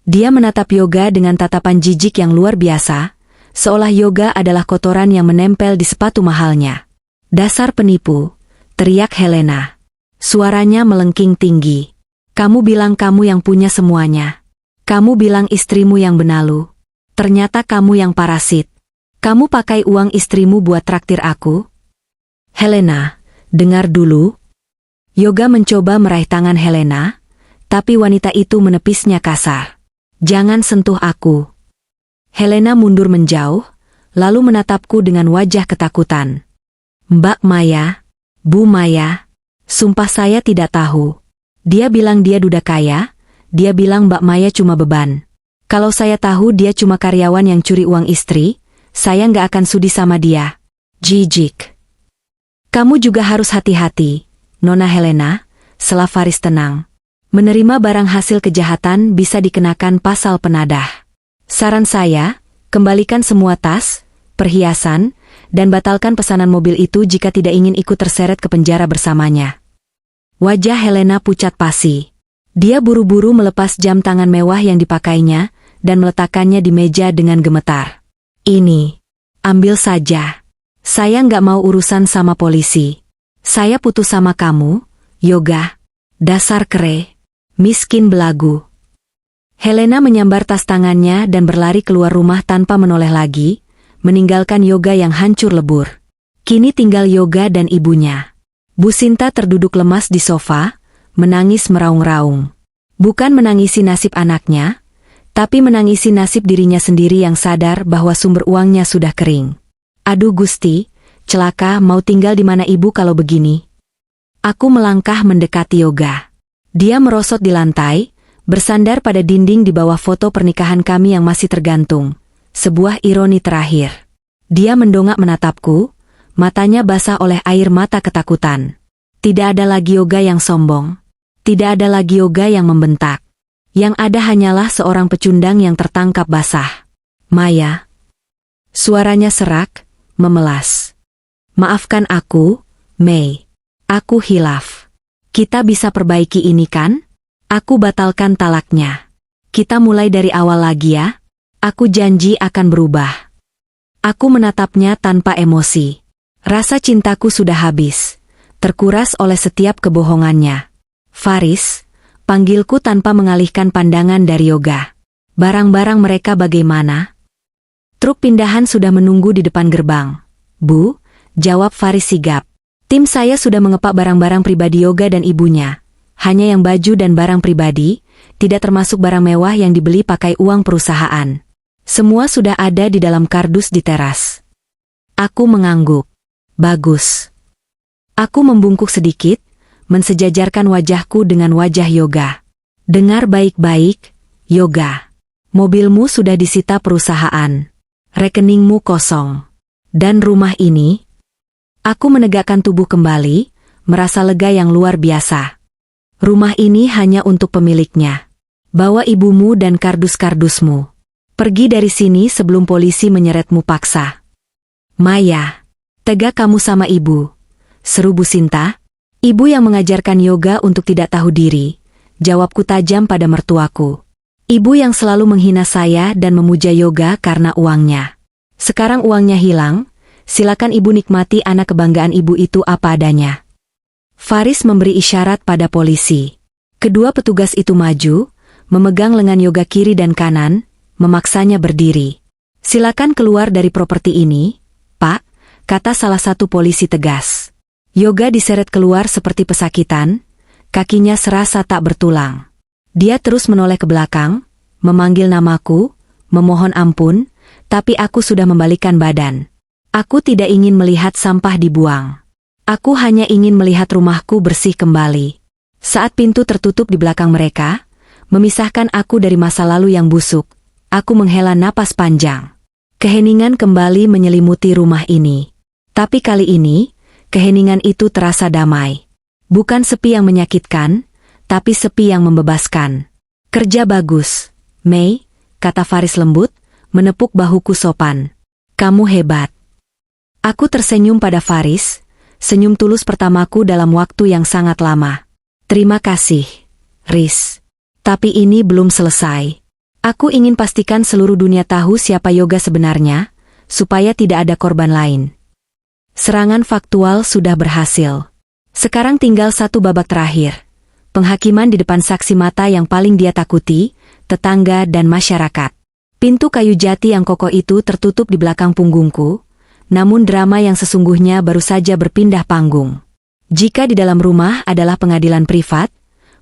Dia menatap Yoga dengan tatapan jijik yang luar biasa, seolah yoga adalah kotoran yang menempel di sepatu mahalnya. Dasar penipu, teriak Helena. Suaranya melengking tinggi. Kamu bilang kamu yang punya semuanya. Kamu bilang istrimu yang benalu. Ternyata kamu yang parasit. Kamu pakai uang istrimu buat traktir aku? Helena, dengar dulu. Yoga mencoba meraih tangan Helena, tapi wanita itu menepisnya kasar. Jangan sentuh aku. Helena mundur menjauh, lalu menatapku dengan wajah ketakutan. Mbak Maya, Bu Maya, sumpah saya tidak tahu. Dia bilang dia duda kaya, dia bilang Mbak Maya cuma beban. Kalau saya tahu dia cuma karyawan yang curi uang istri, saya nggak akan sudi sama dia. Jijik. Kamu juga harus hati-hati, Nona Helena, setelah Faris tenang. Menerima barang hasil kejahatan bisa dikenakan pasal penadah. Saran saya, kembalikan semua tas, perhiasan, dan batalkan pesanan mobil itu jika tidak ingin ikut terseret ke penjara bersamanya. Wajah Helena pucat pasi. Dia buru-buru melepas jam tangan mewah yang dipakainya, dan meletakkannya di meja dengan gemetar. Ini, ambil saja. Saya nggak mau urusan sama polisi. Saya putus sama kamu, Yoga. Dasar kere. Miskin belagu. Helena menyambar tas tangannya dan berlari keluar rumah tanpa menoleh lagi, meninggalkan Yoga yang hancur lebur. Kini tinggal Yoga dan ibunya. Bu Sinta terduduk lemas di sofa, menangis meraung-raung. Bukan menangisi nasib anaknya, tapi menangisi nasib dirinya sendiri yang sadar bahwa sumber uangnya sudah kering. Aduh Gusti, celaka mau tinggal di mana ibu kalau begini? Aku melangkah mendekati Yoga. Dia merosot di lantai, bersandar pada dinding di bawah foto pernikahan kami yang masih tergantung. Sebuah ironi terakhir. Dia mendongak menatapku, matanya basah oleh air mata ketakutan. Tidak ada lagi Yoga yang sombong. Tidak ada lagi Yoga yang membentak. Yang ada hanyalah seorang pecundang yang tertangkap basah. Maya. Suaranya serak, memelas. Maafkan aku, Mei. Aku hilaf. Kita bisa perbaiki ini kan? Aku batalkan talaknya. Kita mulai dari awal lagi ya. Aku janji akan berubah. Aku menatapnya tanpa emosi. Rasa cintaku sudah habis, terkuras oleh setiap kebohongannya. Faris, panggilku tanpa mengalihkan pandangan dari Yoga. Barang-barang mereka bagaimana? Truk pindahan sudah menunggu di depan gerbang. Bu, jawab Faris sigap. Tim saya sudah mengepak barang-barang pribadi Yoga dan ibunya. Hanya yang baju dan barang pribadi, tidak termasuk barang mewah yang dibeli pakai uang perusahaan. Semua sudah ada di dalam kardus di teras. Aku mengangguk. Bagus. Aku membungkuk sedikit, mensejajarkan wajahku dengan wajah Yoga. Dengar baik-baik, Yoga. Mobilmu sudah disita perusahaan. Rekeningmu kosong. Dan rumah ini? Aku menegakkan tubuh kembali, merasa lega yang luar biasa. Rumah ini hanya untuk pemiliknya. Bawa ibumu dan kardus-kardusmu. Pergi dari sini sebelum polisi menyeretmu paksa. Maya. Tegak kamu sama ibu, seru Bu Sinta. Ibu yang mengajarkan Yoga untuk tidak tahu diri, jawabku tajam pada mertuaku. Ibu yang selalu menghina saya dan memuja Yoga karena uangnya. Sekarang uangnya hilang, silakan ibu nikmati anak kebanggaan ibu itu apa adanya. Faris memberi isyarat pada polisi. Kedua petugas itu maju, memegang lengan Yoga kiri dan kanan, memaksanya berdiri. Silakan keluar dari properti ini, Pak, kata salah satu polisi tegas. Yoga diseret keluar seperti pesakitan, kakinya serasa tak bertulang. Dia terus menoleh ke belakang, memanggil namaku, memohon ampun, tapi aku sudah membalikkan badan. Aku tidak ingin melihat sampah dibuang. Aku hanya ingin melihat rumahku bersih kembali. Saat pintu tertutup di belakang mereka, memisahkan aku dari masa lalu yang busuk, aku menghela napas panjang. Keheningan kembali menyelimuti rumah ini. Tapi kali ini, keheningan itu terasa damai. Bukan sepi yang menyakitkan, tapi sepi yang membebaskan. Kerja bagus, Mei, kata Faris lembut, menepuk bahuku sopan. Kamu hebat. Aku tersenyum pada Faris, senyum tulus pertamaku dalam waktu yang sangat lama. Terima kasih, Riz. Tapi ini belum selesai. Aku ingin pastikan seluruh dunia tahu siapa Yoga sebenarnya, supaya tidak ada korban lain. Serangan faktual sudah berhasil. Sekarang tinggal satu babak terakhir. Penghakiman di depan saksi mata yang paling dia takuti, tetangga dan masyarakat. Pintu kayu jati yang kokoh itu tertutup di belakang punggungku, namun drama yang sesungguhnya baru saja berpindah panggung. Jika di dalam rumah adalah pengadilan privat,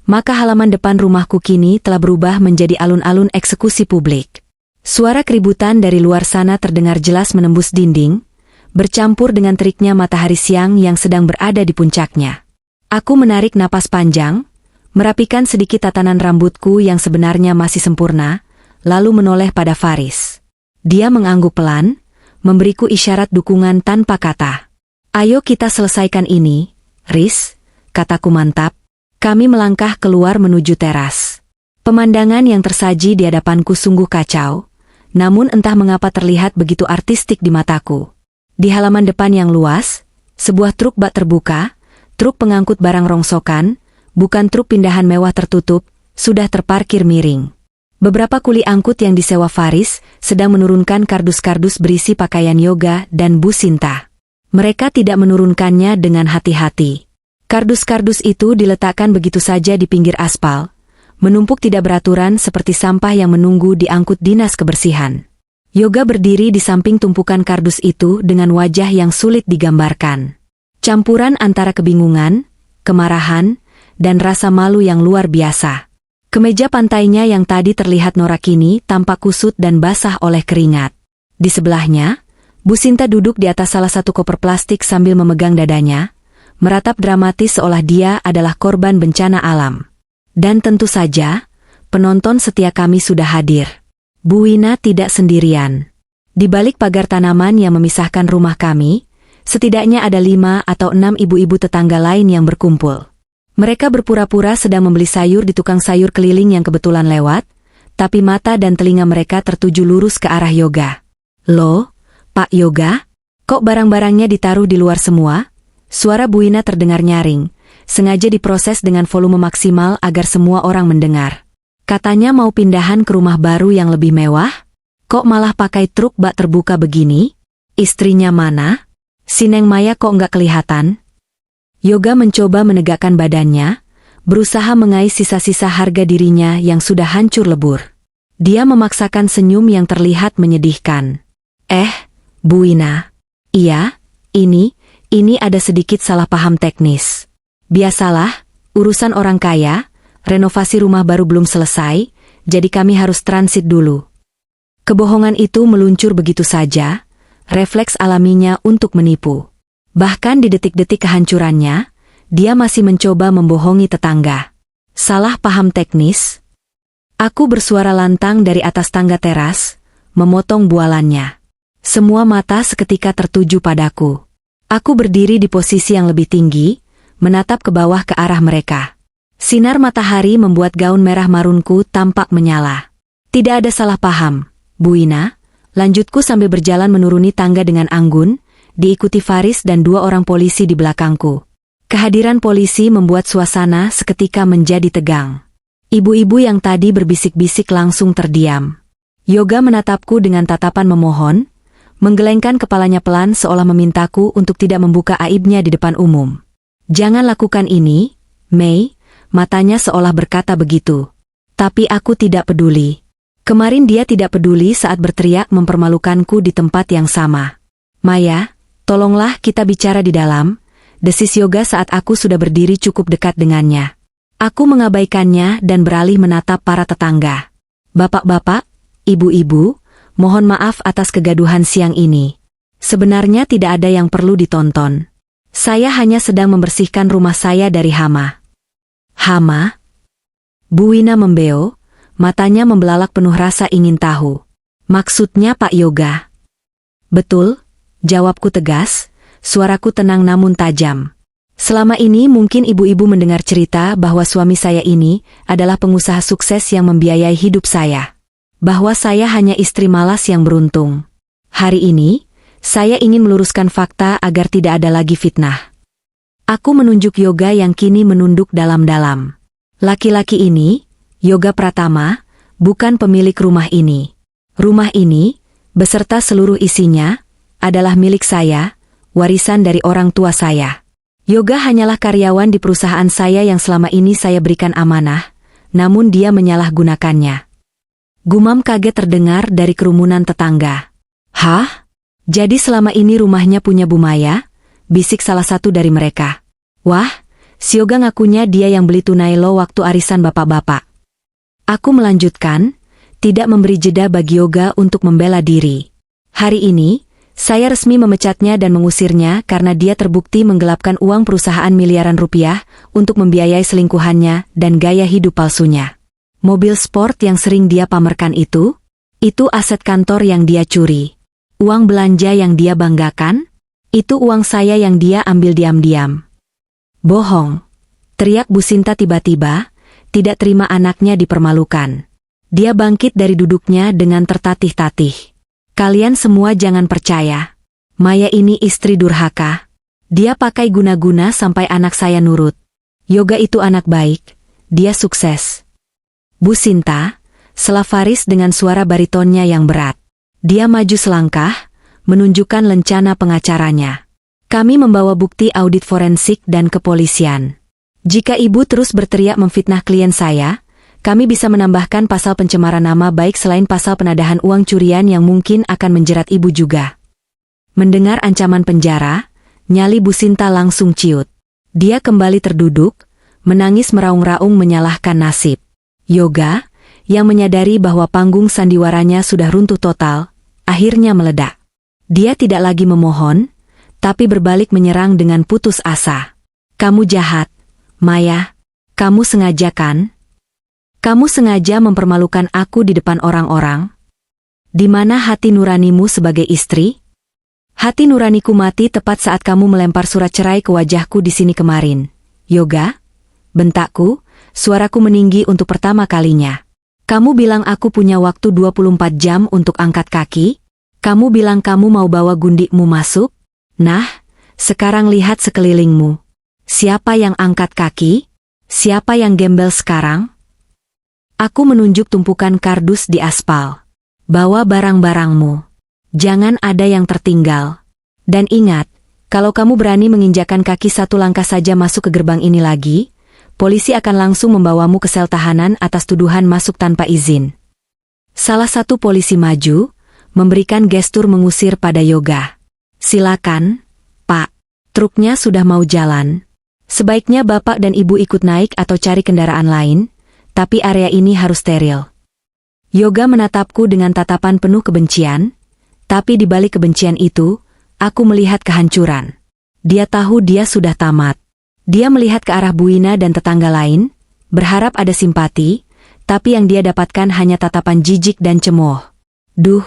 maka halaman depan rumahku kini telah berubah menjadi alun-alun eksekusi publik. Suara keributan dari luar sana terdengar jelas menembus dinding, bercampur dengan teriknya matahari siang yang sedang berada di puncaknya. Aku menarik napas panjang, merapikan sedikit tatanan rambutku yang sebenarnya masih sempurna, lalu menoleh pada Faris. Dia mengangguk pelan, memberiku isyarat dukungan tanpa kata. "Ayo kita selesaikan ini, Riz," kataku mantap. Kami melangkah keluar menuju teras. Pemandangan yang tersaji di hadapanku sungguh kacau, namun entah mengapa terlihat begitu artistik di mataku. Di halaman depan yang luas, sebuah truk bak terbuka, truk pengangkut barang rongsokan, bukan truk pindahan mewah tertutup, sudah terparkir miring. Beberapa kuli angkut yang disewa Faris sedang menurunkan kardus-kardus berisi pakaian yoga dan Bu Sinta. Mereka tidak menurunkannya dengan hati-hati. Kardus-kardus itu diletakkan begitu saja di pinggir aspal, menumpuk tidak beraturan seperti sampah yang menunggu diangkut dinas kebersihan. Yoga berdiri di samping tumpukan kardus itu dengan wajah yang sulit digambarkan. Campuran antara kebingungan, kemarahan, dan rasa malu yang luar biasa. Kemeja pantainya yang tadi terlihat norak kini tampak kusut dan basah oleh keringat. Di sebelahnya, Bu Sinta duduk di atas salah satu koper plastik sambil memegang dadanya, meratap dramatis seolah dia adalah korban bencana alam. Dan tentu saja, penonton setia kami sudah hadir. Bu Wina tidak sendirian. Di balik pagar tanaman yang memisahkan rumah kami, setidaknya ada 5 atau 6 ibu-ibu tetangga lain yang berkumpul. Mereka berpura-pura sedang membeli sayur di tukang sayur keliling yang kebetulan lewat, tapi mata dan telinga mereka tertuju lurus ke arah Yoga. "Loh, Pak Yoga, kok barang-barangnya ditaruh di luar semua?" Suara Bu Wina terdengar nyaring, sengaja diproses dengan volume maksimal agar semua orang mendengar. Katanya mau pindahan ke rumah baru yang lebih mewah? Kok malah pakai truk bak terbuka begini? Istrinya mana? Si Neng Maya kok nggak kelihatan? Yoga mencoba menegakkan badannya, berusaha mengais sisa-sisa harga dirinya yang sudah hancur lebur. Dia memaksakan senyum yang terlihat menyedihkan. Bu Wina. Iya, ini ada sedikit salah paham teknis. Biasalah, urusan orang kaya, renovasi rumah baru belum selesai, jadi kami harus transit dulu. Kebohongan itu meluncur begitu saja, refleks alaminya untuk menipu. Bahkan di detik-detik kehancurannya, dia masih mencoba membohongi tetangga. Salah paham teknis? Aku bersuara lantang dari atas tangga teras, memotong bualannya. Semua mata seketika tertuju padaku. Aku berdiri di posisi yang lebih tinggi, menatap ke bawah ke arah mereka. Sinar matahari membuat gaun merah marunku tampak menyala. Tidak ada salah paham, Bu Wina, lanjutku sambil berjalan menuruni tangga dengan anggun, diikuti Faris dan 2 orang polisi di belakangku. Kehadiran polisi membuat suasana seketika menjadi tegang. Ibu-ibu yang tadi berbisik-bisik langsung terdiam. Yoga menatapku dengan tatapan memohon, menggelengkan kepalanya pelan seolah memintaku untuk tidak membuka aibnya di depan umum. "Jangan lakukan ini, Mei," matanya seolah berkata begitu. Tapi aku tidak peduli. Kemarin dia tidak peduli saat berteriak mempermalukanku di tempat yang sama. "Maya, tolonglah kita bicara di dalam," desis Yoga saat aku sudah berdiri cukup dekat dengannya. Aku mengabaikannya dan beralih menatap para tetangga. "Bapak-bapak, ibu-ibu, mohon maaf atas kegaduhan siang ini. Sebenarnya tidak ada yang perlu ditonton. Saya hanya sedang membersihkan rumah saya dari hama." "Hama?" Bu Wina membeo, matanya membelalak penuh rasa ingin tahu. "Maksudnya Pak Yoga?" "Betul," jawabku tegas, suaraku tenang namun tajam. "Selama ini mungkin ibu-ibu mendengar cerita bahwa suami saya ini adalah pengusaha sukses yang membiayai hidup saya. Bahwa saya hanya istri malas yang beruntung. Hari ini, saya ingin meluruskan fakta agar tidak ada lagi fitnah." Aku menunjuk Yoga yang kini menunduk dalam-dalam. Laki-laki ini, Yoga Pratama, bukan pemilik rumah ini. Rumah ini, beserta seluruh isinya, adalah milik saya, warisan dari orang tua saya. Yoga hanyalah karyawan di perusahaan saya yang selama ini saya berikan amanah, namun dia menyalahgunakannya. Gumam kaget terdengar dari kerumunan tetangga. Hah? Jadi selama ini rumahnya punya Bu Maya? Bisik salah satu dari mereka. Wah, si Yoga ngakunya dia yang beli tunai lo waktu arisan bapak-bapak. Aku melanjutkan, tidak memberi jeda bagi Yoga untuk membela diri. Hari ini, saya resmi memecatnya dan mengusirnya karena dia terbukti menggelapkan uang perusahaan miliaran rupiah untuk membiayai selingkuhannya dan gaya hidup palsunya. Mobil sport yang sering dia pamerkan itu aset kantor yang dia curi. Uang belanja yang dia banggakan, itu uang saya yang dia ambil diam-diam. Bohong, teriak Bu Sinta tiba-tiba, tidak terima anaknya dipermalukan. Dia bangkit dari duduknya dengan tertatih-tatih. Kalian semua jangan percaya. Maya ini istri durhaka. Dia pakai guna-guna sampai anak saya nurut. Yoga itu anak baik. Dia sukses. Bu Sinta, sela Faris dengan suara baritonnya yang berat. Dia maju selangkah, menunjukkan lencana pengacaranya. Kami membawa bukti audit forensik dan kepolisian. Jika ibu terus berteriak memfitnah klien saya, kami bisa menambahkan pasal pencemaran nama baik selain pasal penadahan uang curian yang mungkin akan menjerat ibu juga. Mendengar ancaman penjara, nyali Bu Sinta langsung ciut. Dia kembali terduduk, menangis meraung-raung menyalahkan nasib. Yoga, yang menyadari bahwa panggung sandiwaranya sudah runtuh total, akhirnya meledak. Dia tidak lagi memohon, tapi berbalik menyerang dengan putus asa. Kamu jahat, Maya. Kamu sengaja kan? Kamu sengaja mempermalukan aku di depan orang-orang? Di mana hati nuranimu sebagai istri? Hati nuraniku mati tepat saat kamu melempar surat cerai ke wajahku di sini kemarin. Yoga? Bentakku, suaraku meninggi untuk pertama kalinya. Kamu bilang aku punya waktu 24 jam untuk angkat kaki? Kamu bilang kamu mau bawa gundikmu masuk? Nah, sekarang lihat sekelilingmu. Siapa yang angkat kaki? Siapa yang gembel sekarang? Aku menunjuk tumpukan kardus di aspal. Bawa barang-barangmu. Jangan ada yang tertinggal. Dan ingat, kalau kamu berani menginjakan kaki satu langkah saja masuk ke gerbang ini lagi, polisi akan langsung membawamu ke sel tahanan atas tuduhan masuk tanpa izin. Salah satu polisi maju, memberikan gestur mengusir pada Yoga. Silakan, Pak. Truknya sudah mau jalan. Sebaiknya Bapak dan Ibu ikut naik atau cari kendaraan lain, tapi area ini harus steril. Yoga menatapku dengan tatapan penuh kebencian, tapi di balik kebencian itu, aku melihat kehancuran. Dia tahu dia sudah tamat. Dia melihat ke arah Buina dan tetangga lain, berharap ada simpati, tapi yang dia dapatkan hanya tatapan jijik dan cemooh. Duh,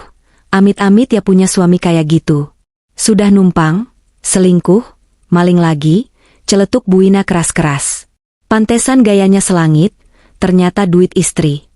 amit-amit ya punya suami kayak gitu. Sudah numpang, selingkuh, maling lagi, celetuk Buina keras-keras. Pantesan gayanya selangit, ternyata duit istri.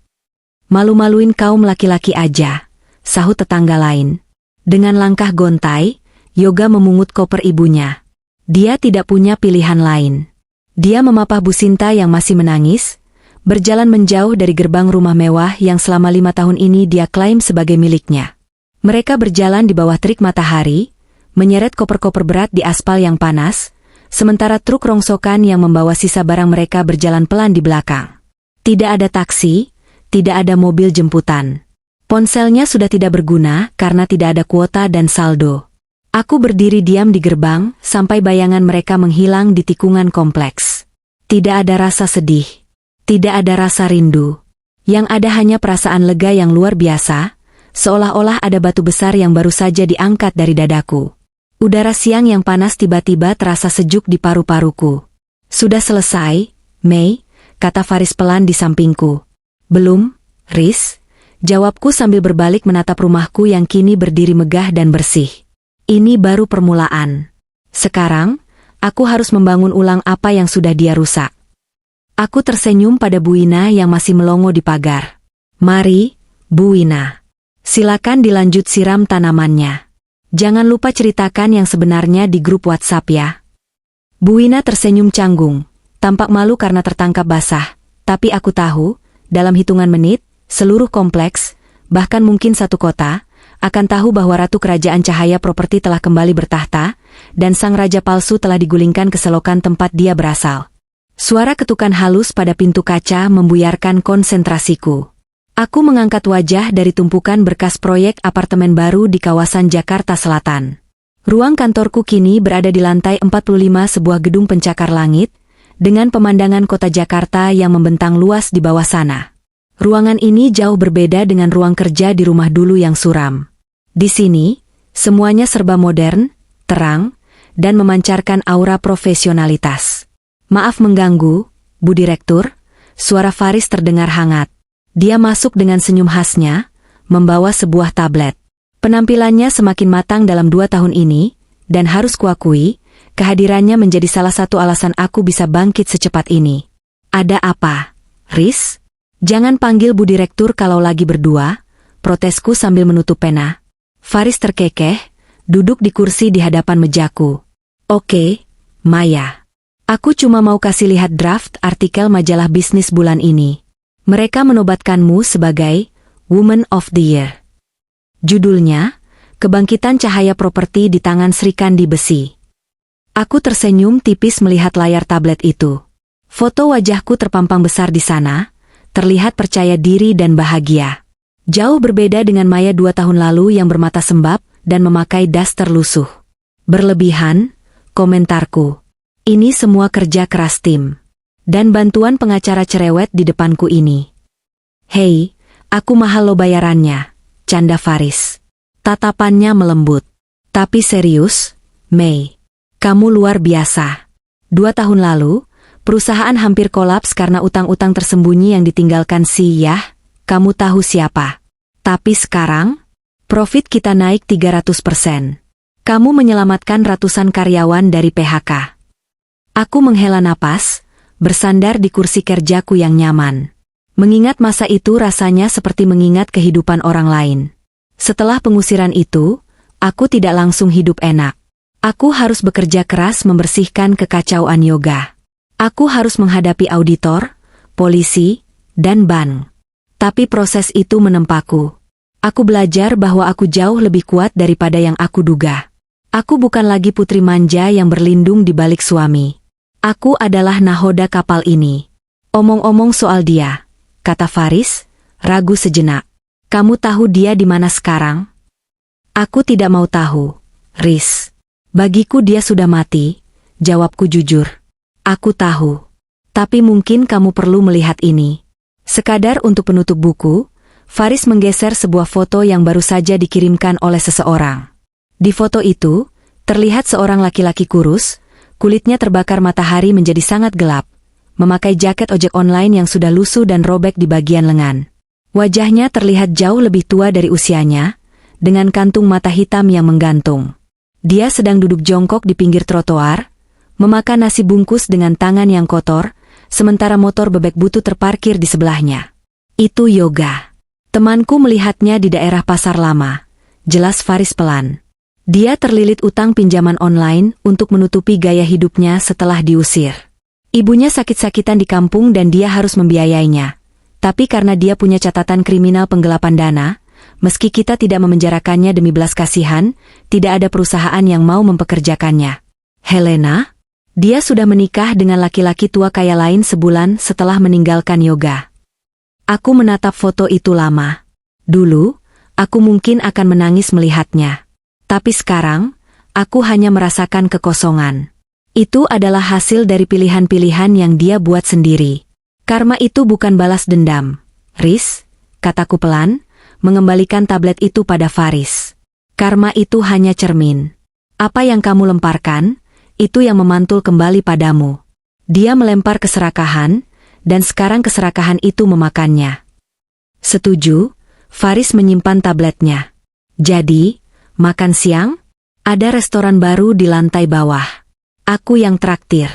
Malu-maluin kaum laki-laki aja, sahut tetangga lain. Dengan langkah gontai, Yoga memungut koper ibunya. Dia tidak punya pilihan lain. Dia memapah Bu Sinta yang masih menangis, berjalan menjauh dari gerbang rumah mewah yang selama 5 tahun ini dia klaim sebagai miliknya. Mereka berjalan di bawah terik matahari, menyeret koper-koper berat di aspal yang panas, sementara truk rongsokan yang membawa sisa barang mereka berjalan pelan di belakang. Tidak ada taksi, tidak ada mobil jemputan. Ponselnya sudah tidak berguna karena tidak ada kuota dan saldo. Aku berdiri diam di gerbang sampai bayangan mereka menghilang di tikungan kompleks. Tidak ada rasa sedih. Tidak ada rasa rindu. Yang ada hanya perasaan lega yang luar biasa, seolah-olah ada batu besar yang baru saja diangkat dari dadaku. Udara siang yang panas tiba-tiba terasa sejuk di paru-paruku. Sudah selesai, Mei, kata Faris pelan di sampingku. Belum, Riz, jawabku sambil berbalik menatap rumahku yang kini berdiri megah dan bersih. Ini baru permulaan. Sekarang, aku harus membangun ulang apa yang sudah dia rusak. Aku tersenyum pada Buina yang masih melongo di pagar. Mari, Buina. Silakan dilanjut siram tanamannya. Jangan lupa ceritakan yang sebenarnya di grup WhatsApp ya. Buina tersenyum canggung, tampak malu karena tertangkap basah. Tapi aku tahu, dalam hitungan menit, seluruh kompleks, bahkan mungkin satu kota, akan tahu bahwa Ratu Kerajaan Cahaya Properti telah kembali bertahta, dan sang raja palsu telah digulingkan ke selokan tempat dia berasal. Suara ketukan halus pada pintu kaca membuyarkan konsentrasiku. Aku mengangkat wajah dari tumpukan berkas proyek apartemen baru di kawasan Jakarta Selatan. Ruang kantorku kini berada di lantai 45 sebuah gedung pencakar langit, dengan pemandangan kota Jakarta yang membentang luas di bawah sana. Ruangan ini jauh berbeda dengan ruang kerja di rumah dulu yang suram. Di sini, semuanya serba modern, terang, dan memancarkan aura profesionalitas. Maaf mengganggu, Bu Direktur, suara Faris terdengar hangat. Dia masuk dengan senyum khasnya, membawa sebuah tablet. Penampilannya semakin matang dalam 2 tahun ini, dan harus kuakui, kehadirannya menjadi salah satu alasan aku bisa bangkit secepat ini. Ada apa, Riz? Jangan panggil Bu Direktur kalau lagi berdua, protesku sambil menutup pena. Faris terkekeh, duduk di kursi di hadapan mejaku. Oke, Maya. Aku cuma mau kasih lihat draft artikel majalah bisnis bulan ini. Mereka menobatkanmu sebagai Woman of the Year. Judulnya, Kebangkitan Cahaya Properti di Tangan Sri Kandi Besi. Aku tersenyum tipis melihat layar tablet itu. Foto wajahku terpampang besar di sana, terlihat percaya diri dan bahagia. Jauh berbeda dengan Maya 2 tahun lalu yang bermata sembab dan memakai daster lusuh. Berlebihan, komentarku. Ini semua kerja keras tim. Dan bantuan pengacara cerewet di depanku ini. Hei, aku mahal lo bayarannya, canda Faris. Tatapannya melembut. Tapi serius, Mei. Kamu luar biasa. 2 tahun lalu, perusahaan hampir kolaps karena utang-utang tersembunyi yang ditinggalkan si Yah, kamu tahu siapa. Tapi sekarang, profit kita naik 300%. Kamu menyelamatkan ratusan karyawan dari PHK. Aku menghela napas, bersandar di kursi kerjaku yang nyaman. Mengingat masa itu rasanya seperti mengingat kehidupan orang lain. Setelah pengusiran itu, aku tidak langsung hidup enak. Aku harus bekerja keras membersihkan kekacauan yoga. Aku harus menghadapi auditor, polisi, dan bank. Tapi proses itu menempaku. Aku belajar bahwa aku jauh lebih kuat daripada yang aku duga. Aku bukan lagi putri manja yang berlindung di balik suami. Aku adalah nahoda kapal ini. Omong-omong soal dia, kata Faris, ragu sejenak. Kamu tahu dia di mana sekarang? Aku tidak mau tahu, Riz. Bagiku dia sudah mati, jawabku jujur. Aku tahu. Tapi mungkin kamu perlu melihat ini. Sekadar untuk penutup buku, Faris menggeser sebuah foto yang baru saja dikirimkan oleh seseorang. Di foto itu, terlihat seorang laki-laki kurus, kulitnya terbakar matahari menjadi sangat gelap, memakai jaket ojek online yang sudah lusuh dan robek di bagian lengan. Wajahnya terlihat jauh lebih tua dari usianya, dengan kantung mata hitam yang menggantung. Dia sedang duduk jongkok di pinggir trotoar, memakan nasi bungkus dengan tangan yang kotor, sementara motor bebek butut terparkir di sebelahnya. Itu Yoga. Temanku melihatnya di daerah Pasar Lama, jelas Faris pelan. Dia terlilit utang pinjaman online untuk menutupi gaya hidupnya setelah diusir. Ibunya sakit-sakitan di kampung dan dia harus membiayainya. Tapi karena dia punya catatan kriminal penggelapan dana, meski kita tidak memenjarakannya demi belas kasihan, tidak ada perusahaan yang mau mempekerjakannya. Helena? Dia sudah menikah dengan laki-laki tua kaya lain sebulan setelah meninggalkan Yoga. Aku menatap foto itu lama. Dulu, aku mungkin akan menangis melihatnya. Tapi sekarang, aku hanya merasakan kekosongan. Itu adalah hasil dari pilihan-pilihan yang dia buat sendiri. Karma itu bukan balas dendam. Riz, kataku pelan, mengembalikan tablet itu pada Faris. Karma itu hanya cermin. Apa yang kamu lemparkan, itu yang memantul kembali padamu. Dia melempar keserakahan, dan sekarang keserakahan itu memakannya. Setuju, Faris menyimpan tabletnya. Jadi, makan siang? Ada restoran baru di lantai bawah. Aku yang traktir.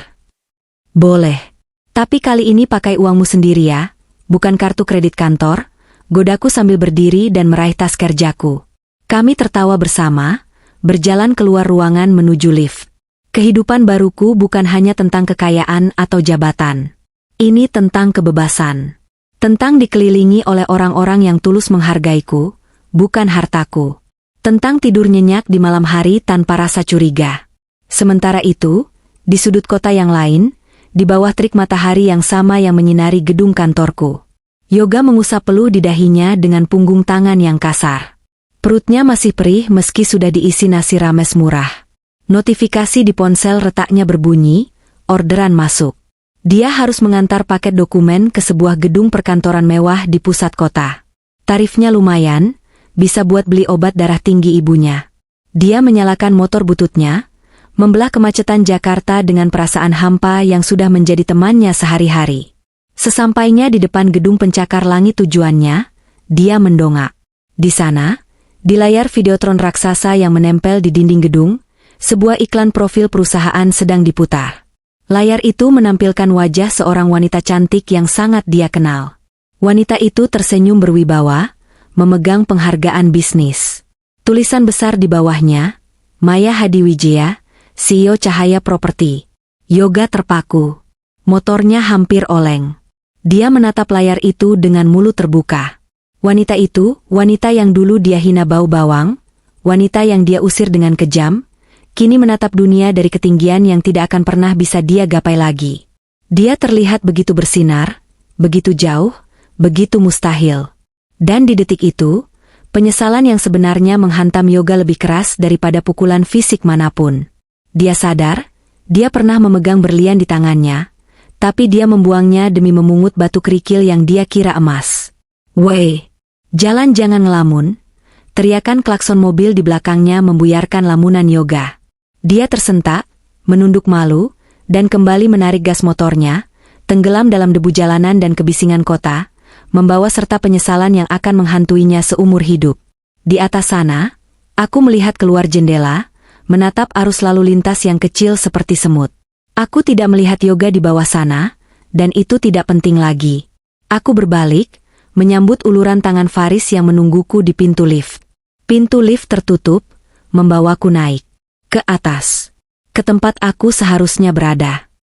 Boleh. Tapi kali ini pakai uangmu sendiri ya, bukan kartu kredit kantor, godaku sambil berdiri dan meraih tas kerjaku. Kami tertawa bersama, berjalan keluar ruangan menuju lift. Kehidupan baruku bukan hanya tentang kekayaan atau jabatan. Ini tentang kebebasan. Tentang dikelilingi oleh orang-orang yang tulus menghargaiku, bukan hartaku. Tentang tidur nyenyak di malam hari tanpa rasa curiga. Sementara itu, di sudut kota yang lain, di bawah terik matahari yang sama yang menyinari gedung kantorku, Yoga mengusap peluh di dahinya dengan punggung tangan yang kasar. Perutnya masih perih meski sudah diisi nasi rames murah. Notifikasi di ponsel retaknya berbunyi, orderan masuk. Dia harus mengantar paket dokumen ke sebuah gedung perkantoran mewah di pusat kota. Tarifnya lumayan, bisa buat beli obat darah tinggi ibunya. Dia menyalakan motor bututnya, membelah kemacetan Jakarta dengan perasaan hampa yang sudah menjadi temannya sehari-hari. Sesampainya di depan gedung pencakar langit tujuannya, dia mendongak. Di sana, di layar videotron raksasa yang menempel di dinding gedung, sebuah iklan profil perusahaan sedang diputar. Layar itu menampilkan wajah seorang wanita cantik yang sangat dia kenal. Wanita itu tersenyum berwibawa, memegang penghargaan bisnis. Tulisan besar di bawahnya, Maya Hadiwijaya, CEO Cahaya Properti. Yoga terpaku. Motornya hampir oleng. Dia menatap layar itu dengan mulut terbuka. Wanita itu, wanita yang dulu dia hina bau bawang, wanita yang dia usir dengan kejam, kini menatap dunia dari ketinggian yang tidak akan pernah bisa dia gapai lagi. Dia terlihat begitu bersinar, begitu jauh, begitu mustahil. Dan di detik itu, penyesalan yang sebenarnya menghantam Yoga lebih keras daripada pukulan fisik manapun. Dia sadar, dia pernah memegang berlian di tangannya, tapi dia membuangnya demi memungut batu kerikil yang dia kira emas. "Weh, jalan jangan ngelamun!" Teriakan klakson mobil di belakangnya membuyarkan lamunan Yoga. Dia tersentak, menunduk malu, dan kembali menarik gas motornya, tenggelam dalam debu jalanan dan kebisingan kota, membawa serta penyesalan yang akan menghantuinya seumur hidup. Di atas sana, aku melihat keluar jendela, menatap arus lalu lintas yang kecil seperti semut. Aku tidak melihat Yoga di bawah sana, dan itu tidak penting lagi. Aku berbalik, menyambut uluran tangan Faris yang menungguku di pintu lift. Pintu lift tertutup, membawaku naik ke atas, ke tempat aku seharusnya berada.